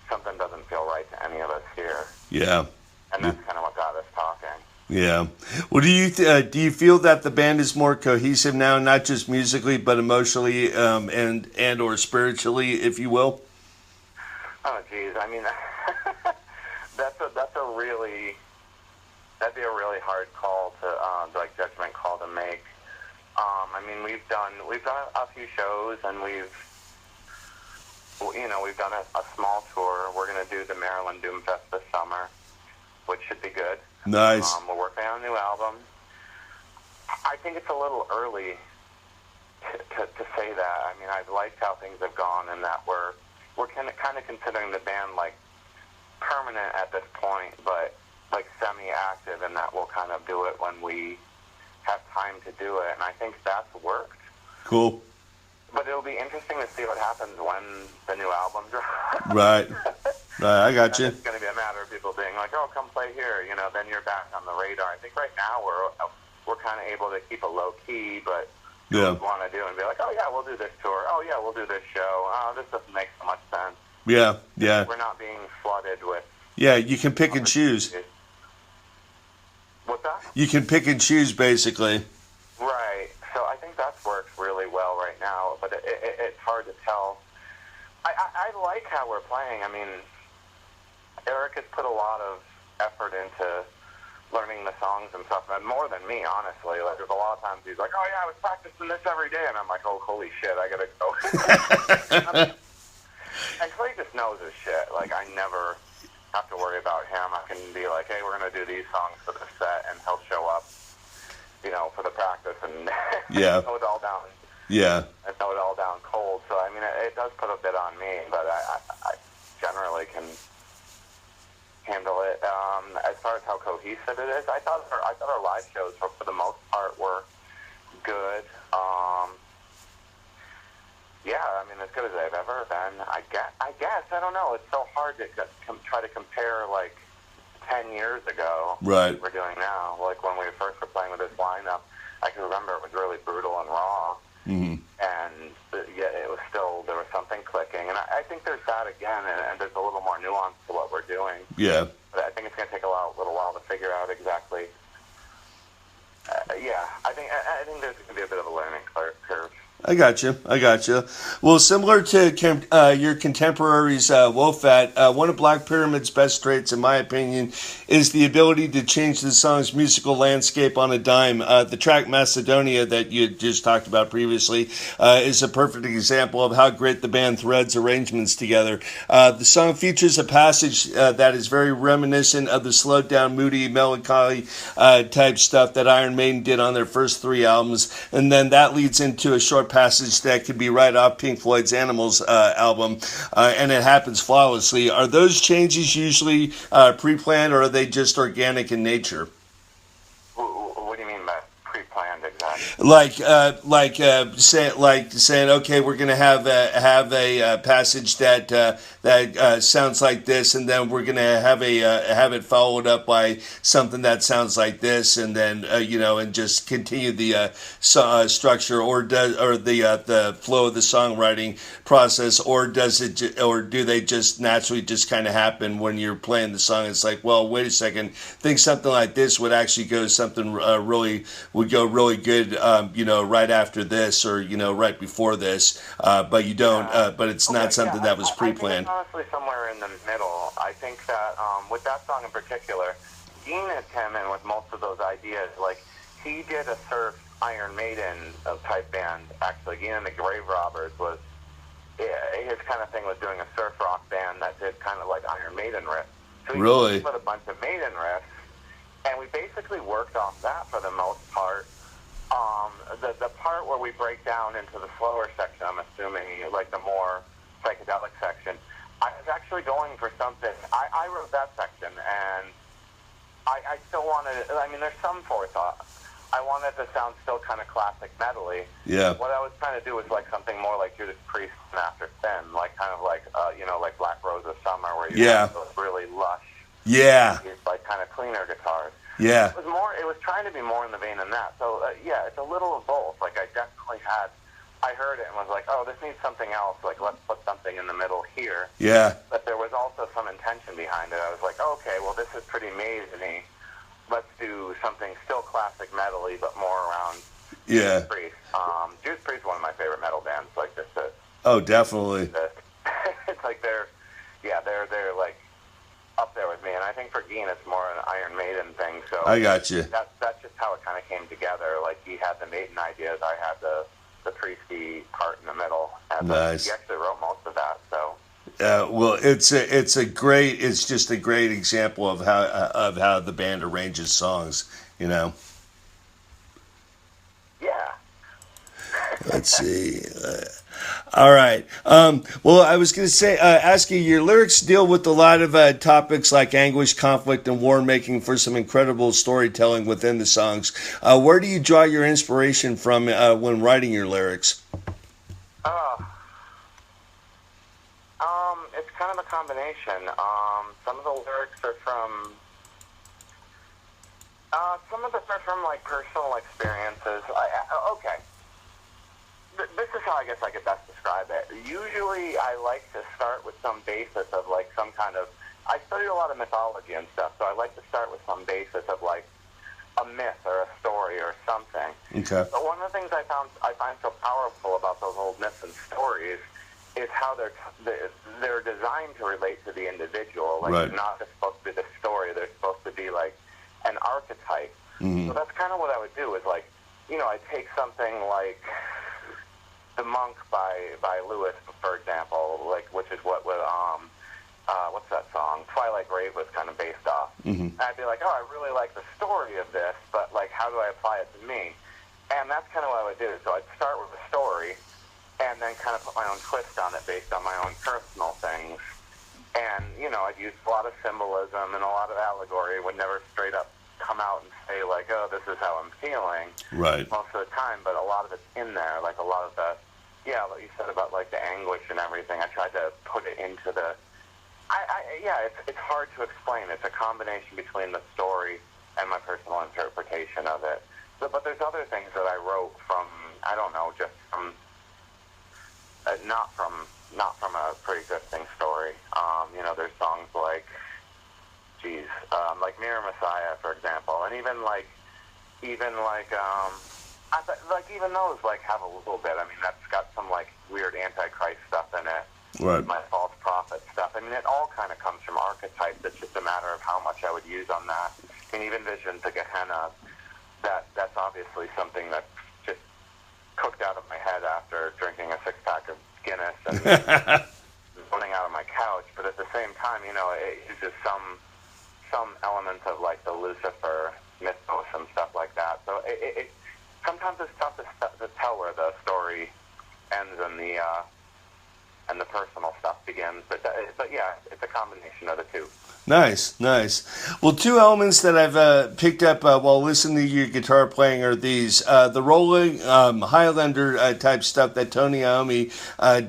something doesn't feel right to any of us here. Yeah. And that's kind of what got us talking. Yeah. Well, do you feel that the band is more cohesive now, not just musically, but emotionally, and or spiritually, if you will? Oh, geez. I mean, that'd be a really hard call to like judgment call to make. I mean, we've done a few shows, and we've done a small tour. We're going to do the Maryland Doomfest this summer, which should be good. Nice. We're working on a new album. I think it's a little early to say that. I mean, I've liked how things have gone, and that we're kind of considering the band like permanent at this point, but like semi-active, and that we'll kind of do it when we have time to do it. And I think that's worked. Cool. But it'll be interesting to see what happens when the new album drops. Right. Right. I got you. It's going to be a matter of people being like, "Oh, come play here." Then you're back on the radar. I think right now we're kind of able to keep a low key, but Yeah. want to do and be like, "Oh yeah, we'll do this tour. Oh yeah, we'll do this show. Oh, this doesn't make so much sense." Yeah. Yeah. We're not being flooded with. Yeah. You can pick and choose. What's that? You can pick and choose, basically. Right. So I think that's worked really well right now, but it's hard to tell. I like how we're playing. I mean, Eric has put a lot of effort into learning the songs and stuff, and more than me, honestly. Like, there's a lot of times he's like, "Oh yeah, I was practicing this every day," and I'm like, "Oh, holy shit, I gotta go." And Clay just knows his shit. Like, I never have to worry about him. I can be like, "Hey, we're gonna do these songs for the set," and he'll show up, for the practice, and Yeah. know it all down. Yeah. I know it all down cold. So I mean, it does put a bit on me, but I generally can handle it. As far as how cohesive it is, I thought our live shows for the most part were good. Yeah, I mean, as good as they've ever been. I guess I don't know. It's so hard to try to compare like 10 years ago. Right. We're doing now. Like when we first were playing with this lineup, I can remember it was really brutal and raw. Mm-hmm. And yet it was still, there was something clicking. And I think there's that again, and there's a little more nuance to what we're doing. Yeah. But I think it's going to take a little while to figure out exactly. Yeah, I think there's going to be a bit of a learning curve. I got you. Well, similar to your contemporaries, Wolfat, one of Black Pyramid's best traits, in my opinion, is the ability to change the song's musical landscape on a dime. The track Macedonia that you just talked about previously is a perfect example of how great the band threads arrangements together. The song features a passage that is very reminiscent of the slowed down, moody, melancholy type stuff that Iron Maiden did on their first 3 albums, and then that leads into a short passage that could be right off Pink Floyd's Animals album, and it happens flawlessly. Are those changes usually pre-planned, or are they just organic in nature? What do you mean by pre-planned exactly? Saying, okay, we're going to have a passage that sounds like this, and then we're going to have it followed up by something that sounds like this, and then and just continue the structure, or the flow of the songwriting process, or do they just naturally just kind of happen when you're playing the song? It's like, well, wait a second, think something like this would actually go really good, right after this, or right before this, but you don't. But it's not something that was pre-planned. I think it's honestly somewhere in the middle. I think that with that song in particular, Dean had come in with most of those ideas. Like, he did a surf Iron Maiden type band. Actually, Dean and the Grave Robbers was his kind of thing, was doing a surf rock band that did kind of like Iron Maiden riffs. So he Really? put a bunch of Maiden riffs, and we basically worked off that for the most part. The part where we break down into the slower section, I'm assuming, like the more psychedelic section, I was actually going for something. I wrote that section, and I still wanted, I mean, there's some forethought. I wanted to sound still kind of classic metal-y. Yeah. What I was trying to do was like something more like Judas Priest and After Sin, like kind of like like Black Rose of Summer, where you have those really lush, like kind of cleaner guitars. Yeah. It was trying to be more in the vein than that. So it's a little of both. Like I definitely I heard it and was like, oh, this needs something else. Like let's put something in the middle here. Yeah. But there was also some intention behind it. I was like, okay, well this is pretty maze-y. Let's do something still classic metal-y, but more around Judas Priest. Judas Priest is one of my favorite metal bands. Like this. Oh, definitely. It's like they're like up there with me, and I think for Geen it's more an Iron Maiden thing. So I got you. That's just how it kind of came together. Like he had the Maiden ideas, I had the Priesty part in the middle. And nice. He actually wrote most of that. So. Well, it's just a great example of how the band arranges songs. You know. Yeah. Let's see. All right. Well, I was going to say, ask you, your lyrics deal with a lot of topics like anguish, conflict, and war, making for some incredible storytelling within the songs. Where do you draw your inspiration from when writing your lyrics? It's kind of a combination. Some of the lyrics are from like personal experiences. Okay. This is how I guess I could best describe it. Usually I like to start with some basis of like some kind of, I studied a lot of mythology and stuff, so I like to start with some basis of like a myth or a story or something. Okay. But one of the things I find so powerful about those old myths and stories is how they're designed to relate to the individual. Like right. They're not just supposed to be the story, they're supposed to be like an archetype. Mm-hmm. So that's kind of what I would do is like, I take something like The Monk by Lewis, for example, like which is what what's that song? Twilight Grave was kind of based off. Mm-hmm. And I'd be like, oh, I really like the story of this, but like, how do I apply it to me? And that's kind of what I would do. So I'd start with the story, and then kind of put my own twist on it based on my own personal things. And I'd use a lot of symbolism and a lot of allegory. Would never straight up come out and say like, oh, this is how I'm feeling. Right. Most of the time, but a lot of it's in there. Like a lot of the, what you said about like the anguish and everything. I tried to put it into the. It's hard to explain. It's a combination between the story and my personal interpretation of it. So, but there's other things that I wrote from, I don't know, just from not from a pre-existing story. There's songs like, like Mirror Messiah, for example, and even those like have a little bit. I mean, that's got some like weird Antichrist stuff in it. Right. My false prophet stuff. I mean, it all kind of comes from archetypes. It's just a matter of how much I would use on that. And even Visions of Gehenna, that's obviously something that just cooked out of my head after drinking a six-pack of Guinness and running out of my couch. But at the same time, it uses some elements of like the Lucifer mythos and stuff like that. So it sometimes it's tough to tell where the story ends and the personal stuff begins. But yeah, it's a combination of the two. Nice. Well, two elements that I've picked up while listening to your guitar playing are these. The rolling Highlander type stuff that Tony Iommi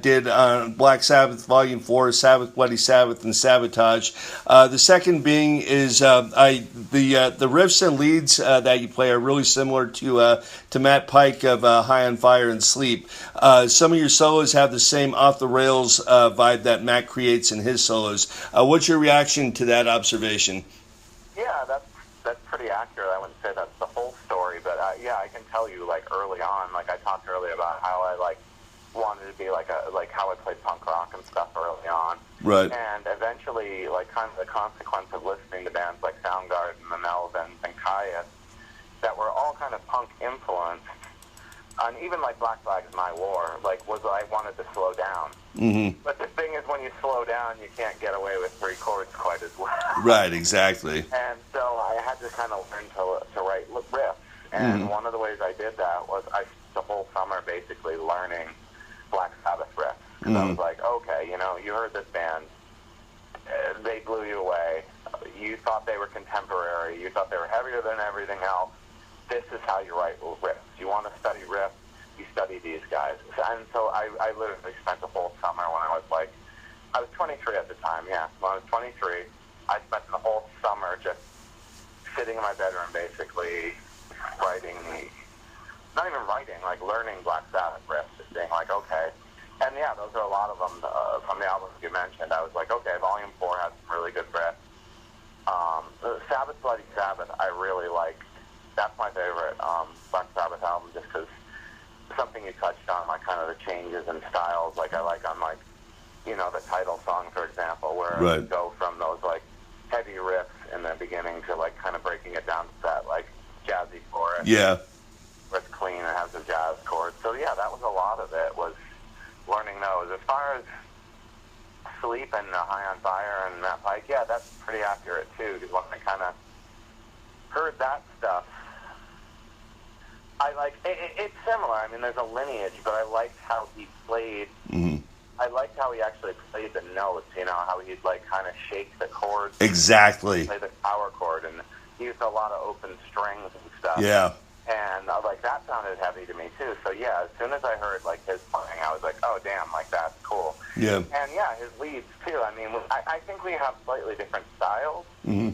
did on Black Sabbath Volume 4, Sabbath, Bloody Sabbath, and Sabotage. The second being is the riffs and leads that you play are really similar to Matt Pike of High on Fire and Sleep. Some of your solos have the same off-the-rails vibe that Matt creates in his solos. What's your reaction to that observation? Yeah, that's pretty accurate. I wouldn't say that's the whole story, but I can tell you like early on, like I talked earlier about how I like wanted to be like how I played punk rock and stuff early on. Right. And eventually, like kind of the consequence of listening to bands like Soundgarden, the Melvins, and Caius that were all kind of punk influenced, and even like Black Flag Is My War, like was I wanted to slow down. Mm-hmm. But the thing is, when you slow down, you can't get away with three chords quite as well. Right, exactly. And so I had to kind of learn to write riffs. And one of the ways I did that was I spent the whole summer basically learning Black Sabbath riffs. Because I was like, okay, you heard this band. They blew you away. You thought they were contemporary. You thought they were heavier than everything else. this is how you write riffs. You want to study riffs, you study these guys. And so I literally spent the whole summer when I was 23 at the time, yeah. When I was 23, I spent the whole summer just sitting in my bedroom basically writing, not even writing, like learning Black Sabbath riffs, just being like, okay. And yeah, those are a lot of them from the albums you mentioned. I was like, okay, Volume 4 has some really good riffs. Sabbath Bloody Sabbath, I really like. That's my favorite Black Sabbath album, just because something you touched on, like kind of the changes in styles. Like I like on like, you know, the title song, for example, where Right. it go from those like heavy riffs in the beginning to like kind of breaking it down to that like jazzy chorus. Yeah. Where it's clean and has a jazz chord. So yeah, that was a lot of it, was learning those. As far as Sleep and High on Fire and Matt Pike, yeah, that's pretty accurate too, because when I kind of heard that stuff, I like it's similar. I mean, there's a lineage, but I liked how he played. Mm-hmm. I liked how he actually played the notes. You know, how he'd like kind of shake the chords. Exactly. Play the power chord, and he used a lot of open strings and stuff. Yeah. And like that sounded heavy to me too. So yeah, as soon as I heard like his playing, I was like, oh damn, like that's cool. Yeah. And yeah, his leads too. I mean, I think we have slightly different styles. Mm-hmm.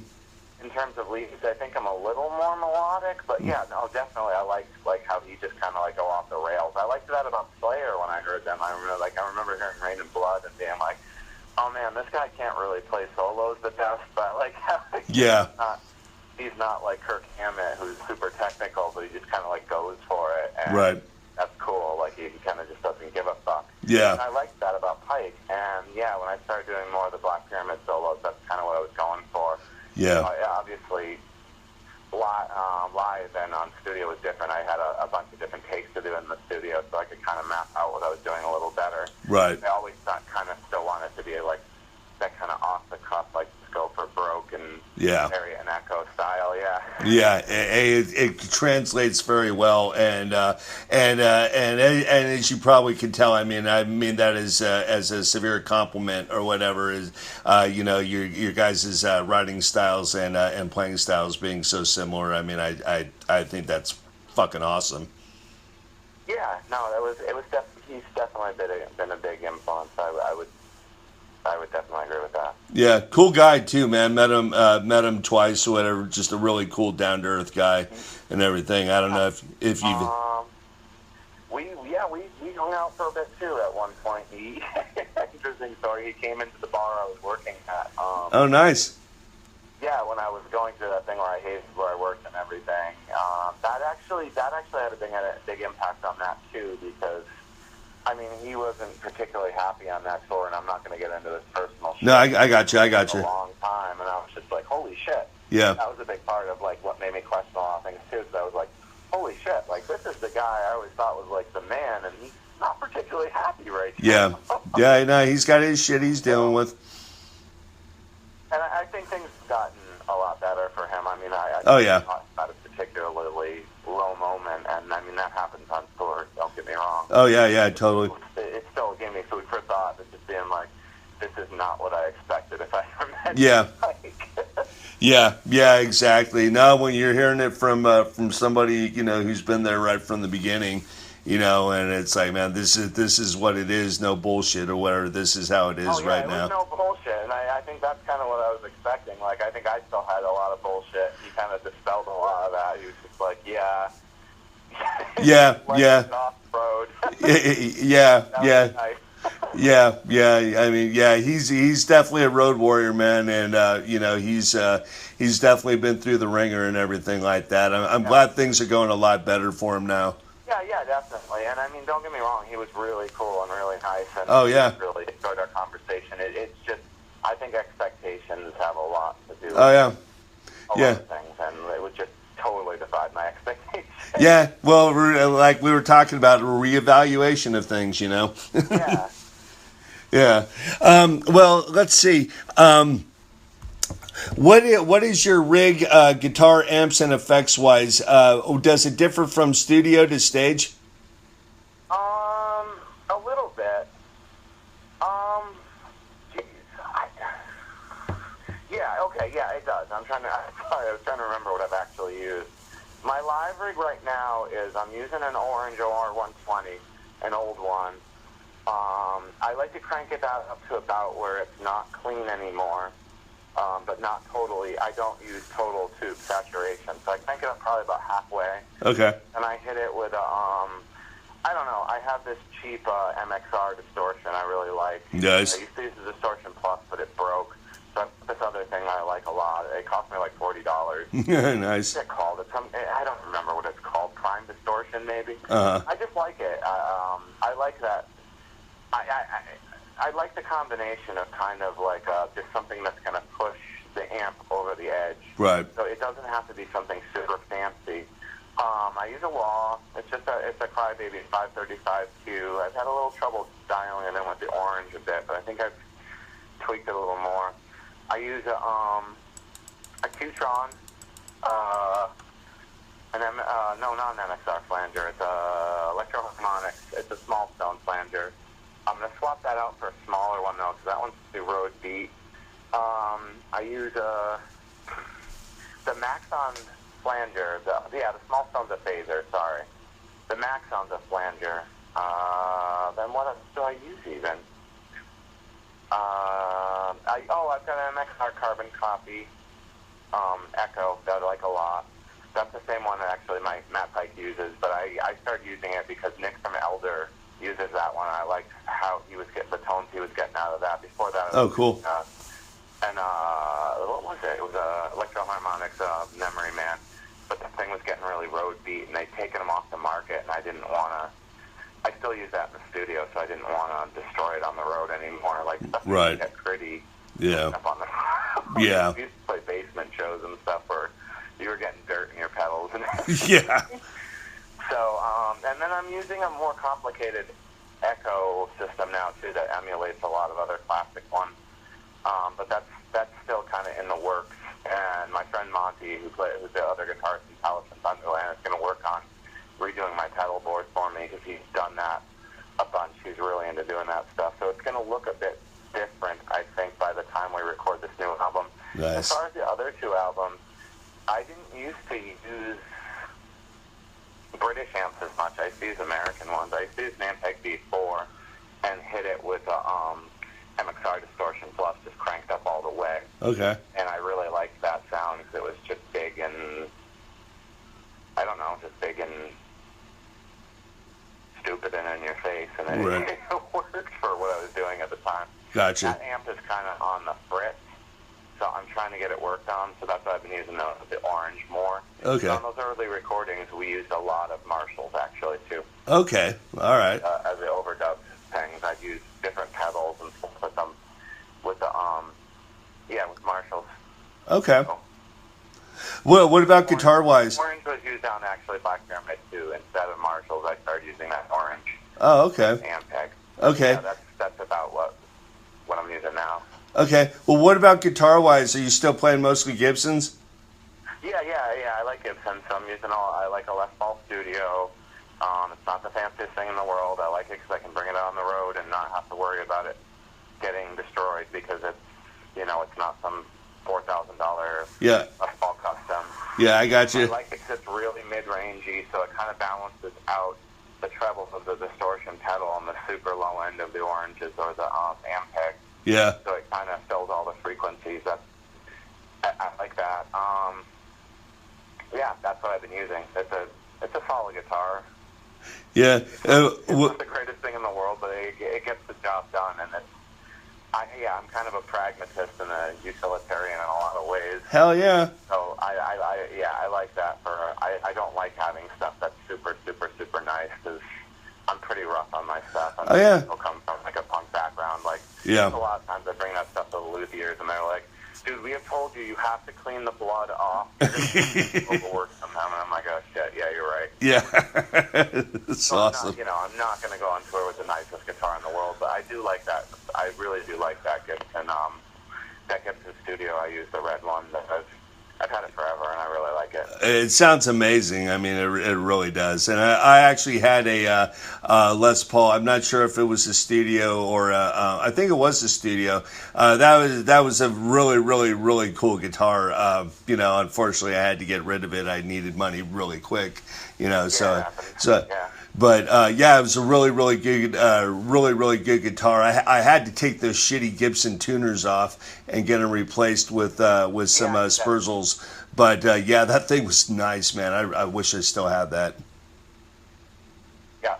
In terms of leads, I think I'm a little more melodic, but yeah, no, definitely I liked like how he just kind of like go off the rails. I liked that about Slayer when I heard them. I remember hearing Rain and Blood and being like, oh man, this guy can't really play solos the best, but like Yeah. he's not like Kirk Hammett, who's super technical, but he just kind of like goes for it. And Right. that's cool. Like he kind of just doesn't give a fuck. Yeah. And I liked that about Pike. And yeah, when I started doing more of the Black Pyramid solos, that's kind of what I was going for. Yeah. Obviously, live and on studio was different. I had a bunch of different takes to do in the studio, so I could kind of map out what I was doing a little better. Right. I always thought kind of still wanted to be like that kind of off the cuff, like Scope or Broke and Yeah. Harry and Echo style. Yeah. Yeah, it translates very well, and as you probably can tell, I mean that as a severe compliment or whatever, is you know, your guys' writing styles and playing styles being so similar. I mean, I think that's fucking awesome. Yeah, no, he's definitely been a big influence. I would definitely agree with that. Yeah, cool guy too, man. Met him twice or whatever. Just a really cool, down to earth guy and everything. I don't know if you've. We hung out for a bit too at one point. Interesting story. He came into the bar I was working at. Oh, nice. Yeah, when I was going through that thing where I hated where I worked and everything. That actually had a big impact on that too, because I mean, he wasn't particularly happy on that tour, and I'm not going to get into this personal shit. No, I got you. A long time, and I was just like, holy shit. Yeah. That was a big part of like what made me question a lot of things too, because I was like, holy shit, like this is the guy I always thought was like the man, and he's not particularly happy right now. Yeah. Yeah, no, he's got his shit he's dealing with. And I think things have gotten a lot better for him. I mean, I Oh, yeah. not a particularly low moment, and I mean that happens on tour. Don't get me wrong. Oh yeah, totally. It still gave me food for thought. It's just being like, this is not what I expected if I ever met Yeah. Mike. Yeah, exactly. No, when you're hearing it from somebody, you know, who's been there right from the beginning, you know, and it's like, man, this is what it is, no bullshit or whatever. This is how it is right now. It was no bullshit, and I think that's kind of what I was expecting. Like, I think I still had a lot of bullshit. He kind of dispelled a lot of that. He was just like, yeah. Yeah. Off-road. Yeah. Nice. Yeah. I mean, yeah, he's definitely a road warrior, man, and you know, he's definitely been through the ringer and everything like that. I'm glad things are going a lot better for him now. Yeah, definitely. And I mean, don't get me wrong, he was really cool and really nice, and really enjoyed our conversation. It's just, I think expectations have a lot to do with lot of things, and it would just totally defied my expectations. Yeah, well, like we were talking about, a reevaluation of things, you know. Yeah. Yeah. Well, let's see. What is your rig, guitar, amps, and effects wise? Does it differ from studio to stage? A little bit. Geez. Yeah. Okay. Yeah, it does. I was trying to remember what I've actually used. My live rig right now is I'm using an orange OR120, an old one. I like to crank it up to about where it's not clean anymore, but not totally. I don't use total tube saturation, so I crank it up probably about halfway. Okay. And I hit it with a, I don't know, I have this cheap MXR distortion I really like. Nice. I used to use the Distortion Plus, but it broke. So this other thing I like a lot. It cost me like $40. Nice. What's it called? I don't remember what it's called. Prime Distortion, maybe. Uh-huh. I just like it. I like that. I like the combination of kind of like just something that's going to push the amp over the edge. Right. So it doesn't have to be something super fancy. I use a wah. It's a Crybaby 535Q. I've had a little trouble dialing it in with the orange a bit, but I think I've tweaked it a little more. I use a Qtron, no, not an MXR flanger. It's a Electro-Harmonix. It's a small stone flanger. I'm going to swap that out for a smaller one, though, because that one's the Road Beat. I use the Maxon flanger. The small stone's a phaser, sorry. The Maxon's a flanger. Then what else do I use, even? I've got an MXR carbon copy Echo that I like a lot. That's the same one that actually my Matt Pike uses, but I started using it because Nick from Elder uses that one. I liked how he was getting the tones he was getting out of that. Before that, Cool. What was it? It was Electro-Harmonix Memory Man, but the thing was getting really road beat, and they'd taken them off the market, and I didn't want to. I still use that in the studio, so I didn't want to destroy it on the road anymore. Like stuff Right. get pretty. Yeah. Up on the Yeah. We used to play basement shows and stuff where you were getting dirt in your pedals and Yeah. So, and then I'm using a more complicated Echo system now too that emulates a lot of other classic ones. But that's still kind of in the works. And my friend Monty, who's the other guitarist in Palace and Thunderland, is going to work on redoing my pedal board for me because he's done that a bunch. He's really into doing that stuff. So it's going to look a bit different, I think, by the time we record this new album. Nice. As far as the other two albums, I didn't used to use British amps as much. I used to use American ones. I used to use an Ampeg B4 and hit it with a MXR Distortion Plus, just cranked up all the way. Okay. And I really liked that sound because it was just big and, I don't know, just big and stupid and in your face. And Right. it worked for what I was doing at the time. Gotcha. That amp is kind of on the fritz, so I'm trying to get it worked on, so that's why I've been using the orange more. Okay. So on those early recordings, we used a lot of Marshalls, actually, too. Okay. All right. As the overdub things, I'd use different pedals and stuff with them, with Marshalls. Okay. So, Well, what about guitar-wise? Orange was used on, actually, Black Pyramid, too. Instead of Marshalls, I started using that orange. Oh, okay. Ampeg. Okay. Yeah, that's about what I'm using now. Okay. Well, what about guitar-wise? Are you still playing mostly Gibsons? Yeah. I like Gibson, so I like a Les Paul Studio. It's not the fanciest thing in the world. I like it because I can bring it out on the road and not have to worry about it getting destroyed because it's not some $4,000 Yeah. Les Paul custom. Yeah, I got I you. like it because it's really mid-rangey, so it kind of balances out the trebles of the distortion pedal on the super low end of the oranges or the Ampeg. Yeah. So it kind of fills all the frequencies. I like that. Yeah, that's what I've been using. It's a solid guitar. Yeah. It's not the greatest thing in the world, but it gets the job done. And I'm kind of a pragmatist and a utilitarian in a lot of ways. Hell yeah. So I like that. I don't like having stuff that's super, super, super nice because I'm pretty rough on my stuff. Oh, yeah. People come from like a punk background. Like, Yeah. a lot of times I bring that stuff to the luthiers and they're like, dude, we have told you have to clean the blood off. Overwork sometime. And I'm like, oh shit, yeah, you're right. Yeah. That's So awesome. I'm not going to go on tour with the nicest guitar in the world, but I do like that. I really do like that Gibson. That Gibson Studio, I use the red one. I've I've had it forever, and I really like it. It sounds amazing. I mean, it really does. And I actually had a Les Paul. I'm not sure if it was a studio or I think it was a studio. That was a really, really, really cool guitar. Unfortunately, I had to get rid of it. I needed money really quick. Yeah. But it was a really, really good, really good guitar. I had to take those shitty Gibson tuners off and get them replaced with some Spurzels. But that thing was nice, man. I wish I still had that. Yeah,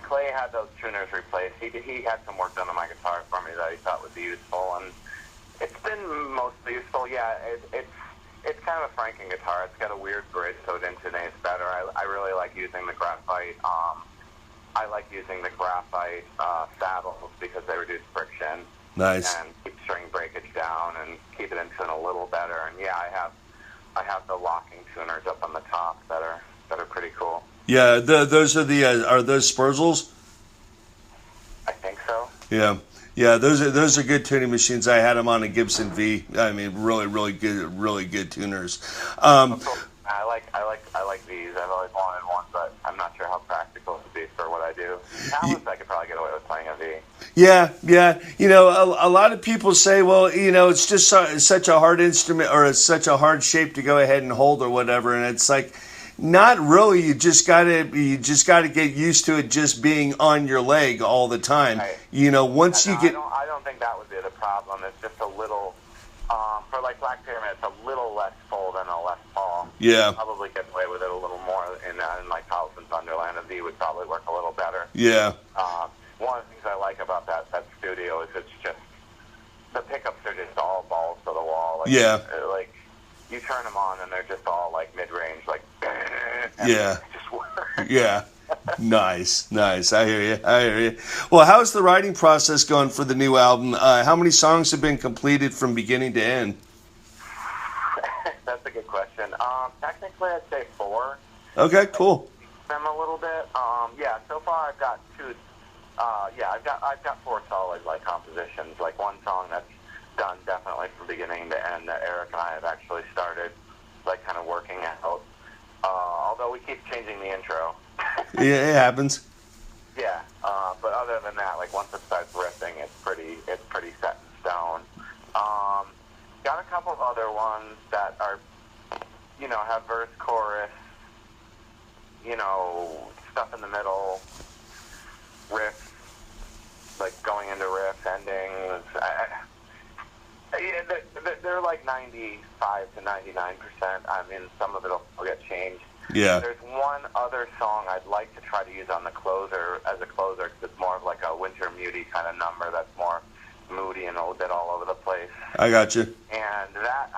Clay had those tuners replaced. He had some work done on my guitar for me that he thought would be useful, and it's been mostly useful. Yeah, it's kind of a Franken guitar. It's got a weird bridge, so it intonates better. I really like using the graphite. I like using the graphite saddles because they reduce friction. Nice. And keep string breakage down and keep it in tune a little better. And yeah, I have the locking tuners up on the top that are pretty cool. Yeah, those are those Spurzels? I think so. Yeah. Yeah, those are good tuning machines. I had them on a Gibson V. I mean, really good tuners. I like these. I've always wanted one, but I'm not sure how practical it would be for what I do. Talents, I could probably get away with playing a V. Yeah. A lot of people say, well, it's just such a hard instrument, or it's such a hard shape to go ahead and hold or whatever, and it's like, not really. You just gotta get used to it just being on your leg all the time. Right. Once you get. I don't think that would be the problem. It's just a little. For like Black Pyramid, it's a little less full than a Les Paul. Yeah. Probably get away with it a little more in like Holliston Thunderland. A V would probably work a little better. Yeah. One of the things I like about that studio is it's just the pickups are just all balls to the wall. Like, yeah. Like you turn them on and they're just all like mid range, like. Yeah. Just work. Yeah. Nice. I hear you. Well, how's the writing process going for the new album? How many songs have been completed from beginning to end? That's a good question. Technically, I'd say 4. Okay, cool. Them a little bit. So far I've got 2. I've got 4 solid compositions. Like one song that's done definitely from beginning to end that Eric and I have actually started kind of working out. Although we keep changing the intro. Yeah, it happens. Yeah, but other than that, once it starts riffing, it's pretty set in stone. Got a couple of other ones that are, have verse, chorus, stuff in the middle, riffs, going into riffs, endings. They're 95 to 99%. I mean, some of it'll get changed. Yeah. There's one other song I'd like to try to use on the closer as a closer because it's more of a winter muty kind of number that's more moody and a little bit all over the place. I got you. And that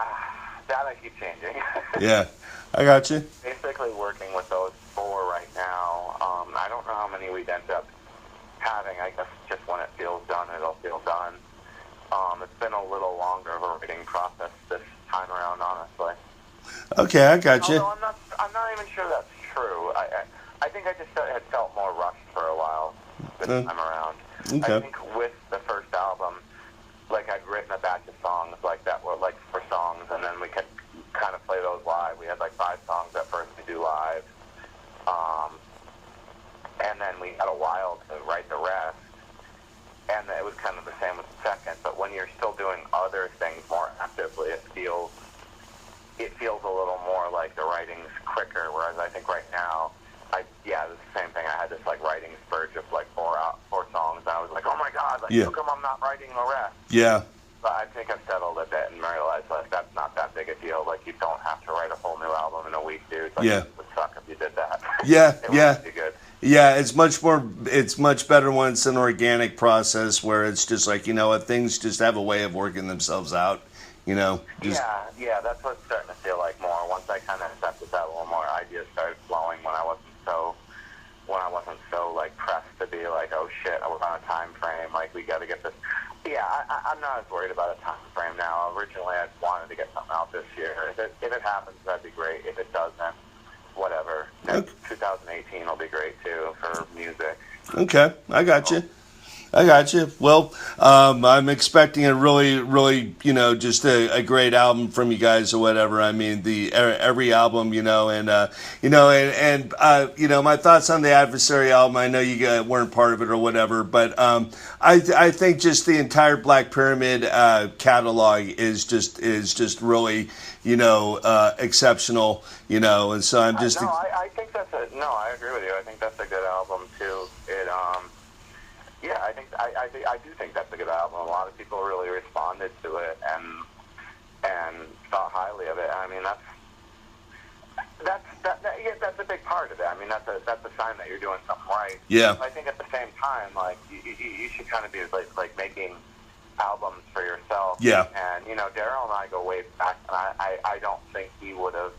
I keep changing. Yeah, I got you. Basically working with those 4 right now. I don't know how many we'd end up having. I guess just when it feels done, it'll feel done. It's been a little longer of a writing process this time around, honestly. Okay, I got you. Although I'm not even sure that's true. I think I just had felt more rushed for a while this time around. Okay. I think with the first album, I'd written a batch of songs that were 4 songs, and then we could kind of play those live. We had 5 songs at first to do live, and then we had a while to write the rest. And it was kind of the same with the second. But when you're still doing other things more actively, it feels a little more like the writing's quicker. Whereas I think right now, it's the same thing. I had this writing spurge of 4 songs, and I was like, oh my god, how come I'm not writing the rest? Yeah. But I think I've settled a bit and realized that's not that big a deal. You don't have to write a whole new album in a week, dude. It would suck if you did that. Yeah, it wouldn't be good. Yeah, it's much better when it's an organic process where it's just things just have a way of working themselves out, Yeah, that's what it's starting to feel like more. Once I kind of accepted that a little more, ideas started flowing when I wasn't so pressed to be oh shit, we're on a time frame, we got to get this. Yeah, I'm not as worried about a time frame now. Originally, I wanted to get something out this year. If it happens, that'd be great. If it doesn't, whatever. Okay. 2018 will be great too for music. Okay, I got you. I got you. Well, I'm expecting a really, really, just a great album from you guys or whatever. I mean, every album, my thoughts on the Adversary album. I know you guys weren't part of it or whatever, but I think just the entire Black Pyramid catalog is just really, exceptional, and so I'm just. No, I think that's no. I agree with you. I think that's a good album too. Yeah, I do think that's a good album. A lot of people really responded to it and thought highly of it. I mean, that's a big part of it. I mean, that's a sign that you're doing something right. Yeah. But I think at the same time, like you should kind of be like making albums for yourself. Yeah. And Daryl and I go way back, and I don't think he would have.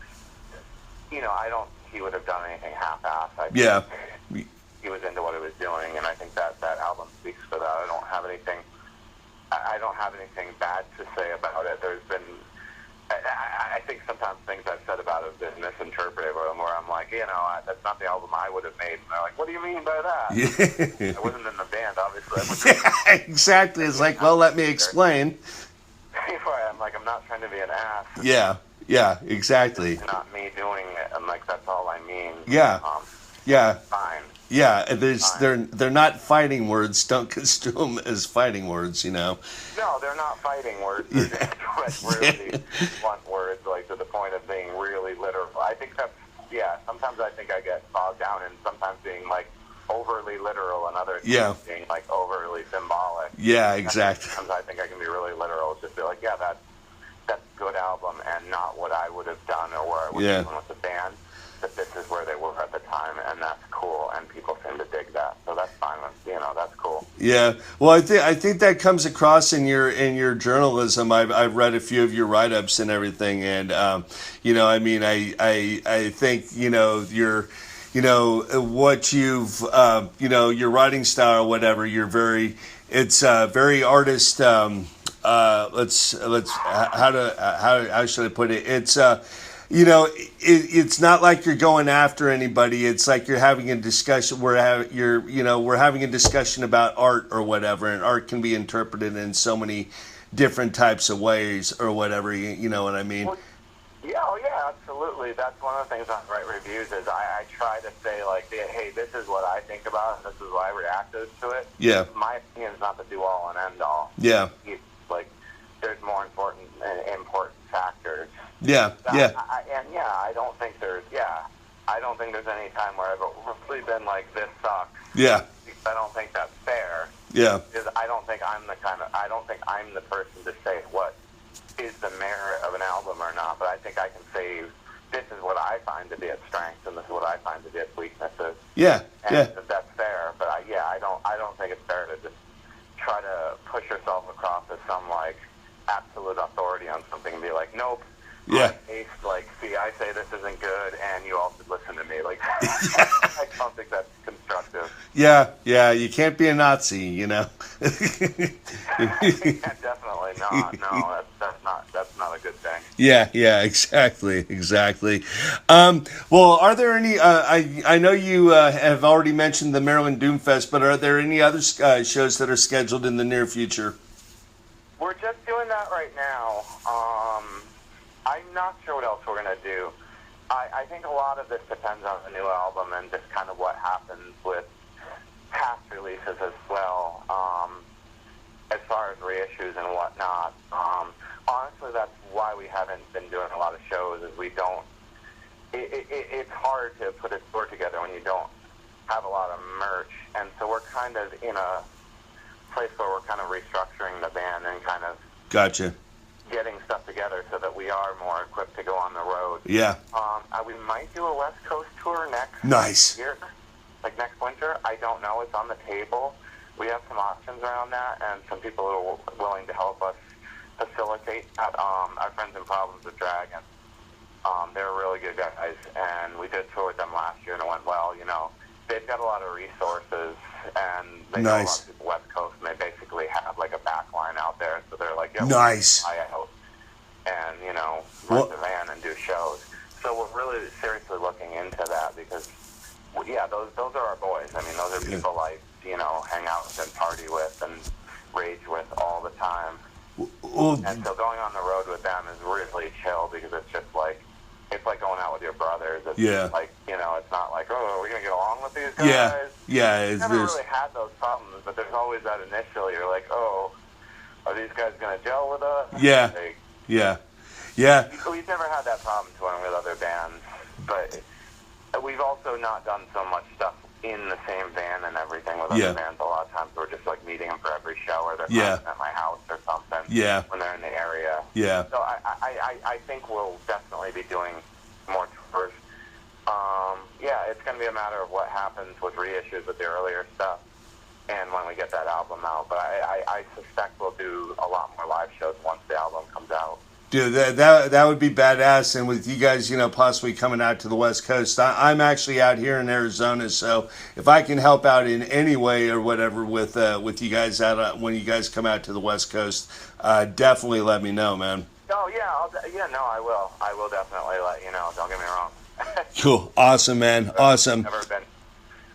I don't think he would have done anything half-assed. Yeah. He was into what he was doing, and I think that album speaks for that. I don't have anything bad to say about it. There's been, I think sometimes things I've said about it have been misinterpreted, where I'm like, that's not the album I would have made. And they're like, what do you mean by that? Yeah. I wasn't in the band, obviously. Yeah, exactly. It's like, well, let me explain. I'm like, I'm not trying to be an ass. Yeah, exactly. It's not me doing it, and like that's all I mean. Yeah. Yeah. Fine. Yeah, they're not fighting words. Don't construe them as fighting words, No, they're not fighting words. They're just really blunt words, like to the point of being really literal. I think that's sometimes I think I get bogged down in sometimes being like overly literal and other times being like overly symbolic. Yeah, exactly. Sometimes I think I can be really literal. Just be like, that's a good album and not what I would have done or where I would have done with the band. That this is where they were at the time, and that's cool, and people seem to dig that, so that's fine. That's cool. Yeah, well, I think that comes across in your journalism. I've read a few of your write-ups and everything, and I think your what you've your writing style or whatever. It's very artist. How should I put it? It's it's not like you're going after anybody. It's like you're having a discussion. We're having a discussion about art or whatever, and art can be interpreted in so many different types of ways or whatever. You know what I mean? Well, yeah, absolutely. That's one of the things on Write Reviews is I try to say like, hey, this is what I think about it. This is why I reacted to it. Yeah. My opinion is not the do all and end all. Yeah. There's more important factors. Yeah, yeah. I don't think there's any time where I've really been like, this sucks. Yeah. I don't think that's fair. Yeah. Because I don't think I'm the person to say what is the merit of an album or not, but I think I can say this is what I find to be its strengths and this is what I find to be its weaknesses. Yeah. And that's fair, but I don't think it's fair to just try to push yourself across as some like absolute authority on something and be like, nope. Yeah. See, I say this isn't good, and you all should listen to me. Like, I don't think that's constructive. Yeah, you can't be a Nazi, Yeah, definitely not. No, that's not a good thing. Yeah, exactly. Well, are there any? I know you have already mentioned the Maryland Doomfest, but are there any other shows that are scheduled in the near future? We're just doing that right now. I'm not sure what else we're going to do. I think a lot of this depends on the new album and just kind of what happens with past releases as well, as far as reissues and whatnot. Honestly, that's why we haven't been doing a lot of shows, is we don't... It's hard to put a tour together when you don't have a lot of merch, and so we're kind of in a place where we're kind of restructuring the band and kind of... Gotcha. Getting stuff together so that we are more equipped to go on the road. Yeah. We might do a West Coast tour next year, like next winter. I don't know. It's on the table. We have some options around that, and some people are willing to help us facilitate that. Our friends in Problems with Dragon, they're really good guys, and we did tour with them last year, and it went well. They've got a lot of resources, and they know a lot of people West Coast, and they basically have like a back line out there, so they're like, nice. Fly out and rent the van and do shows. So we're really seriously looking into that because yeah, those are our boys. I mean, those are people I, hang out with and party with and rage with all the time. Well, And so going on the road with them is really chill because it's just like, it's like going out with your brothers. It's like, it's not like, oh, are we going to get along with these guys? Yeah. Never really had those problems, but there's always that initial, you're like, oh, are these guys going to gel with us? Yeah. We've never had that problem touring with other bands, but we've also not done so much stuff in the same van and everything with other bands. A lot of times we're just like meeting them for every show, or they're at my house or something when they're in the area. So I think we'll definitely be doing more tours. It's going to be a matter of what happens with reissues with the earlier stuff and when we get that album out. But I suspect we'll do a lot more live shows once the album comes out. Dude, that would be badass, and with you guys, possibly coming out to the West Coast. I'm actually out here in Arizona, so if I can help out in any way or whatever with you guys out when you guys come out to the West Coast, definitely let me know, man. Oh yeah, I will. I will definitely let you know. Don't get me wrong. Cool, awesome, man, awesome.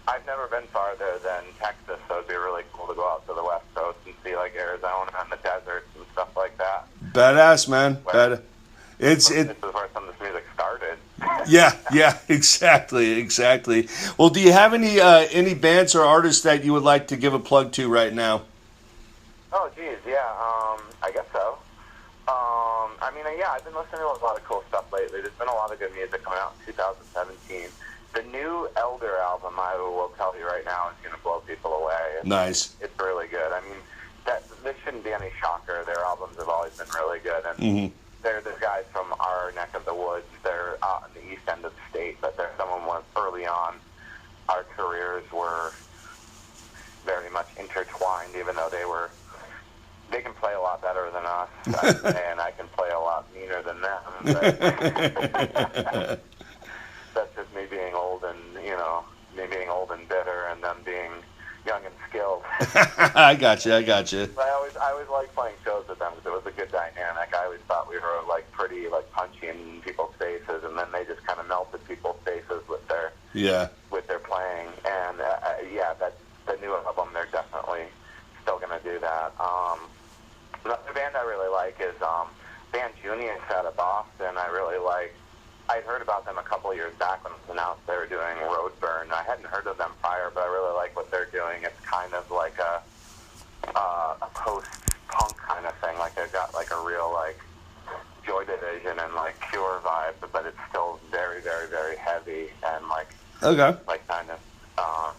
I've never been farther than Texas, so it'd be really cool to go out to the West Coast and see like Arizona and the deserts and stuff like that. Badass, man. This is where some of this music started. Yeah, exactly. Well, do you have any bands or artists that you would like to give a plug to right now? Oh, geez, I guess so. I've been listening to a lot of cool stuff lately. There's been a lot of good music coming out in 2017. The new Elder album, I will tell you right now, is going to blow people away. Nice. It's really good. I mean, this shouldn't be any shocker. Their albums have always been really good. And they're the guys from our neck of the woods. They're out in the east end of the state, but they're someone was early on. Our careers were very much intertwined, even though they can play a lot better than us, and I can play a lot meaner than them. But that's just me being old and bitter, and them being young and skilled. I got you. But I always liked playing shows with them because it was a good dynamic. I always thought we were like pretty like punchy in people's faces, and then they just kind of melted people's faces with their playing. And that's the new album. They're definitely still going to do that. Another band I really like is band Junius out of Boston. I'd heard about them a couple of years back when it was announced they were doing Roadburn. I hadn't heard of them prior, but I really like what they're doing. It's kind of like a post-punk kind of thing. Like they've got like a real like Joy Division and like Cure vibe, but it's still very, very, very heavy and like kind of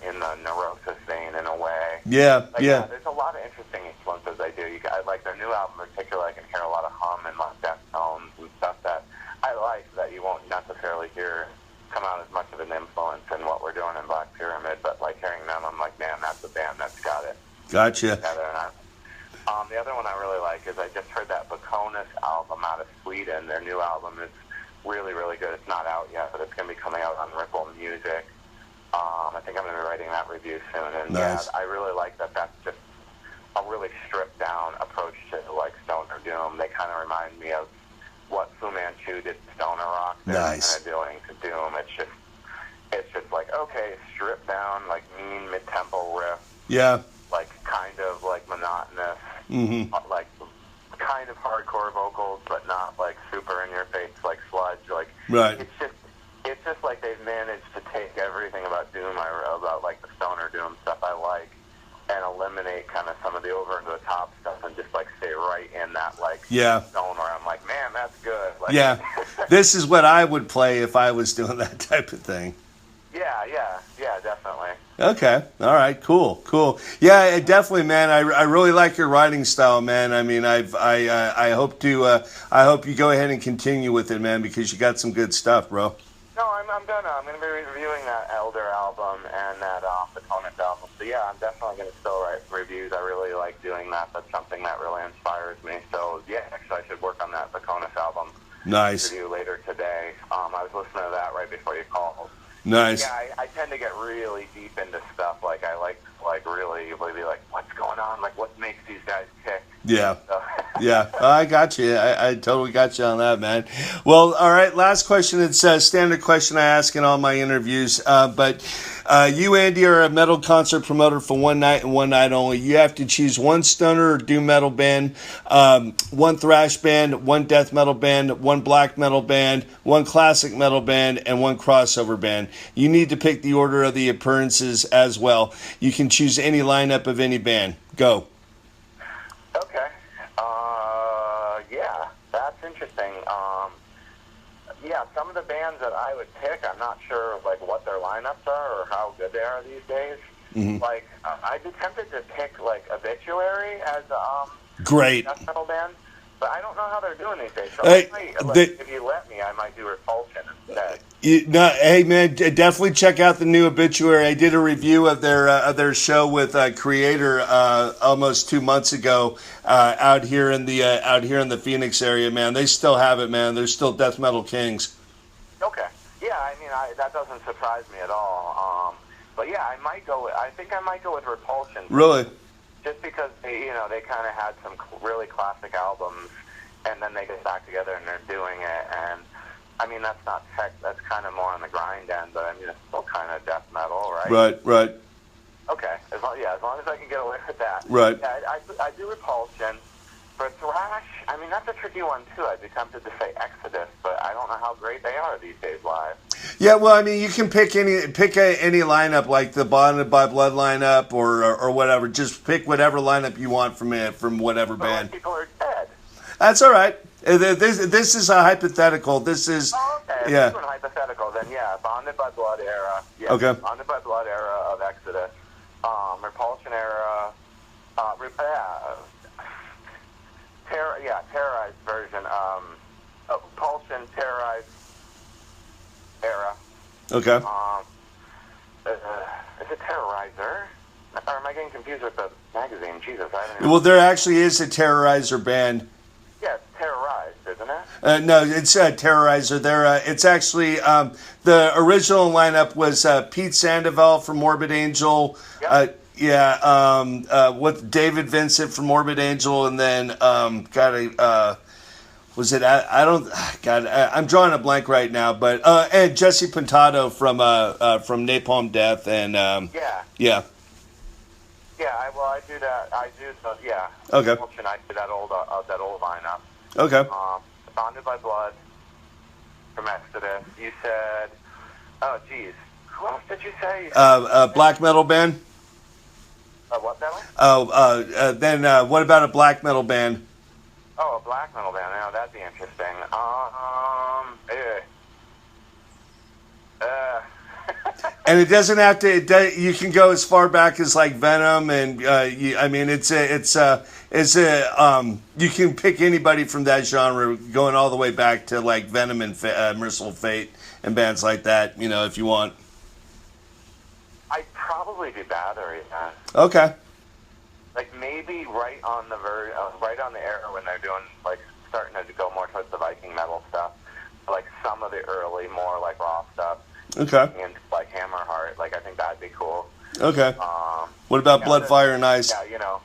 in the Neurosis vein in a way. Yeah. There's a lot of interesting influences they do. I like their new album in particular. I can hear a lot of hum and like Deftones and stuff that I like that you won't necessarily hear come out as much of an influence in what we're doing in Black Pyramid, but like hearing them, I'm like, man, that's a band that's got it. Gotcha. The other one I really like is I just heard that Bakonis album out of Sweden. Their new album is really, really good. It's not out yet, but it's going to be coming out on Ripple Music. I think I'm going to be writing that review soon. And nice. I really like that. That's just a really stripped down approach to like stoner doom. They kind of remind me of what Fu Manchu did to stoner rock. They're kind of doing to doom. It's just like, okay, stripped down, like mean mid-tempo riff. Yeah. Like kind of like monotonous. Like kind of hardcore vocals, but not like super in your face like sludge. Like it's just like they've managed to take everything about doom about like the stoner doom stuff I like, and eliminate kind of some of the over and the top stuff, and just like stay right in that like zone where I'm like, man, that's good. Like, this is what I would play if I was doing that type of thing. Yeah, definitely. Okay, all right, cool. Yeah, definitely, man. I really like your writing style, man. I mean, I hope you go ahead and continue with it, man, because you got some good stuff, bro. No, I'm gonna be reviewing that Elder album and that Bakonis album. So yeah, I'm definitely gonna still write reviews. I really like doing that. That's something that really inspires me. So yeah, actually, I should work on that Bakonis album. Nice. Review later today. I was listening to that right before you called. Nice. Yeah, I tend to get really deep into stuff. Like I like really be like, what's going on? Like what makes these guys tick? Yeah. So, Yeah, I got you. I totally got you on that, man. Well, all right. Last question. It's a standard question I ask in all my interviews. But you, Andy, are a metal concert promoter for one night and one night only. You have to choose one stoner or doom metal band, one thrash band, one death metal band, one black metal band, one classic metal band, and one crossover band. You need to pick the order of the appearances as well. You can choose any lineup of any band. Go. Okay. Yeah, that's interesting. Yeah, some of the bands that I would pick, I'm not sure like what their lineups are or how good they are these days. Mm-hmm. Like, I'd be tempted to pick like Obituary as Great. death metal band, but I don't know how they're doing these days. So Hey, if you let me, I might do Repulsion instead. Hey man, definitely check out the new Obituary. I did a review of their show with Creator almost 2 months ago out here in the Phoenix area. Man, they still have it, man. They're still death metal kings. Okay, yeah, I mean that doesn't surprise me at all. But yeah, I think I might go with Repulsion. Really? Just because they kind of had some really classic albums, and then they get back together and they're doing it. And I mean, that's not tech. That's kind of more on the grind end, but I mean, it's still kind of death metal, right? Right. Okay, as long as I can get away with that. Right. Yeah, I do Repulsion. For thrash, I mean, that's a tricky one too. I'd be tempted to say Exodus, but I don't know how great they are these days live. Yeah, well, I mean, you can pick any lineup, like the Bonded by Blood lineup or whatever. Just pick whatever lineup you want from whatever band. People are dead. That's all right. This is a hypothetical. This is okay. Yeah. If it's hypothetical, then yeah, Bonded by Blood era. Yeah, Okay. Bonded by Blood era of Exodus. Repulsion era. Terrorized version. Repulsion, Terrorized era. Okay. Is it Terrorizer? Or am I getting confused with the magazine? Jesus, I don't know. Well, there actually is a Terrorizer band. Yeah, it's Terrorized, isn't it? No, it's Terrorizer. It's actually the original lineup was Pete Sandoval from Morbid Angel. Yep. With David Vincent from Morbid Angel, and then was it? I'm drawing a blank right now, but and Jesse Pintado from Napalm Death, and Yeah, I do that. Yeah. Okay. I do that old lineup. Okay. Bonded by Blood from Exodus. You said, oh, geez. Who else did you say? Black metal band. What band? Then what about a black metal band? Oh, a black metal band. Now, that'd be interesting. And it doesn't have to. You can go as far back as like Venom, and you can pick anybody from that genre, going all the way back to like Venom and Merciful Fate and bands like that. If you want. I'd probably do Battery then. Okay. Like maybe right on the era when they're doing like starting to go more towards the Viking metal stuff, like some of the early more like raw stuff. Okay. And like Hammerheart, like I think that'd be cool. Okay. What about Blood, Fire, and Ice? Yeah,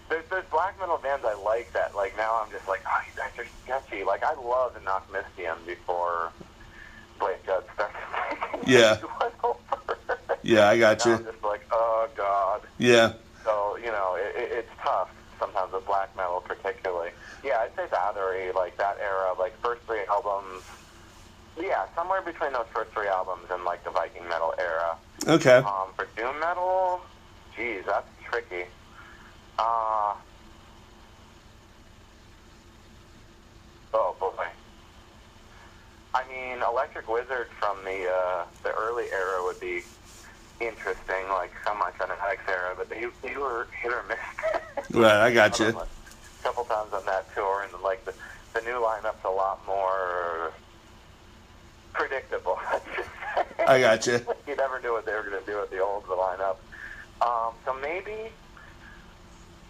there's black metal bands I like that. Like now I'm just like, oh, you guys are sketchy. Like I love the Knock Mystium before Blake Judd started taking Yeah. over. Yeah, I got you. I'm just like, oh god. Yeah. So it's tough sometimes with black metal particularly. Yeah, I'd say Battery, like that era, like first 3 albums. Yeah, somewhere between those first 3 albums and like the Viking metal era. Okay. For doom metal, geez, that's tricky. Oh boy. I mean, Electric Wizard from the early era would be interesting, like Semi-Fanatics era, but they were hit or miss. Right, I got you. A couple times on that tour, and like the new lineup's a lot more predictable. I got you. You never knew what they were going to do with the lineup. So maybe,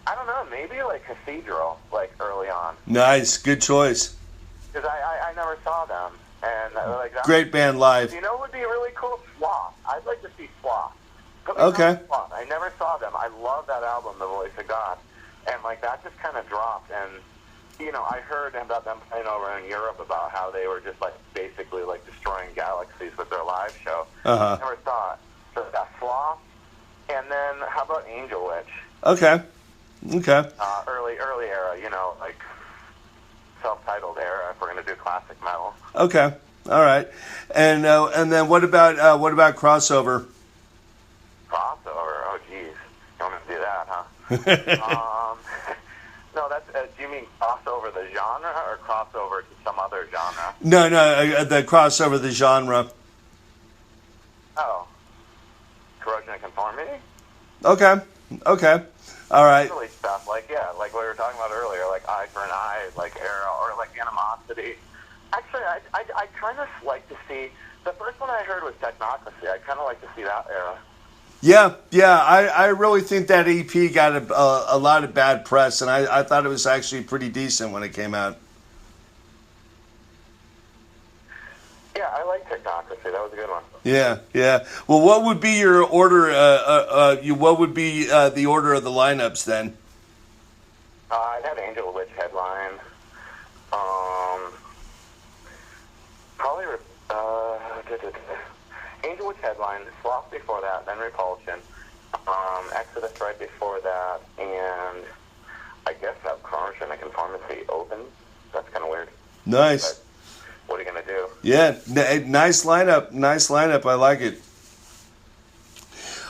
I don't know, maybe like Cathedral, like early on. Nice, good choice. Because I never saw them. And like that, great band live. You know what would be really cool? Sloth. I'd like to see Sloth. Okay. Sloth. I never saw them. I love that album, The Voice of God. And like that just kind of dropped. And I heard about them playing over in Europe about how they were just like basically like destroying galaxies with their live show. Never saw it. So that Sloth, and then how about Angel Witch? Okay. Early era, like self-titled era. If we're gonna do classic metal. Okay. All right. And then what about crossover? Crossover? Oh, geez. You want me to do that, huh? No, that's. Do you mean crossover the genre or crossover to some other genre? No, the crossover the genre. Oh, Corrosion and Conformity. Okay. All right. Silly stuff like like we were talking about earlier, like Eye for an Eye, like Era, or like Animosity. Actually, I kind of like to see the first one I heard was Technocracy. I kind of like to see that era. Yeah. I really think that EP got a lot of bad press, and I thought it was actually pretty decent when it came out. Yeah, I like Technocracy. That was a good one. Yeah. Well, what would be your order? What would be the order of the lineups then? I'd have Angel Witch headline. Probably Angel Witch headline, Sloth before that, then Repulsion, Exodus right before that, and I guess that Corrosion and Conformity open. That's kind of weird. Nice. But what are you going to do? Yeah, nice lineup. I like it.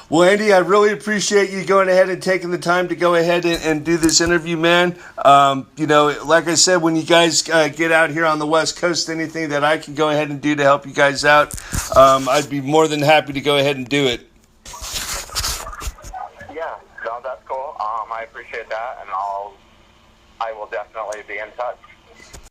Well, Andy, I really appreciate you going ahead and taking the time to go ahead and do this interview, man. Like I said, when you guys get out here on the West Coast, anything that I can go ahead and do to help you guys out, I'd be more than happy to go ahead and do it. Yeah, no, that's cool. I appreciate that, and I will definitely be in touch.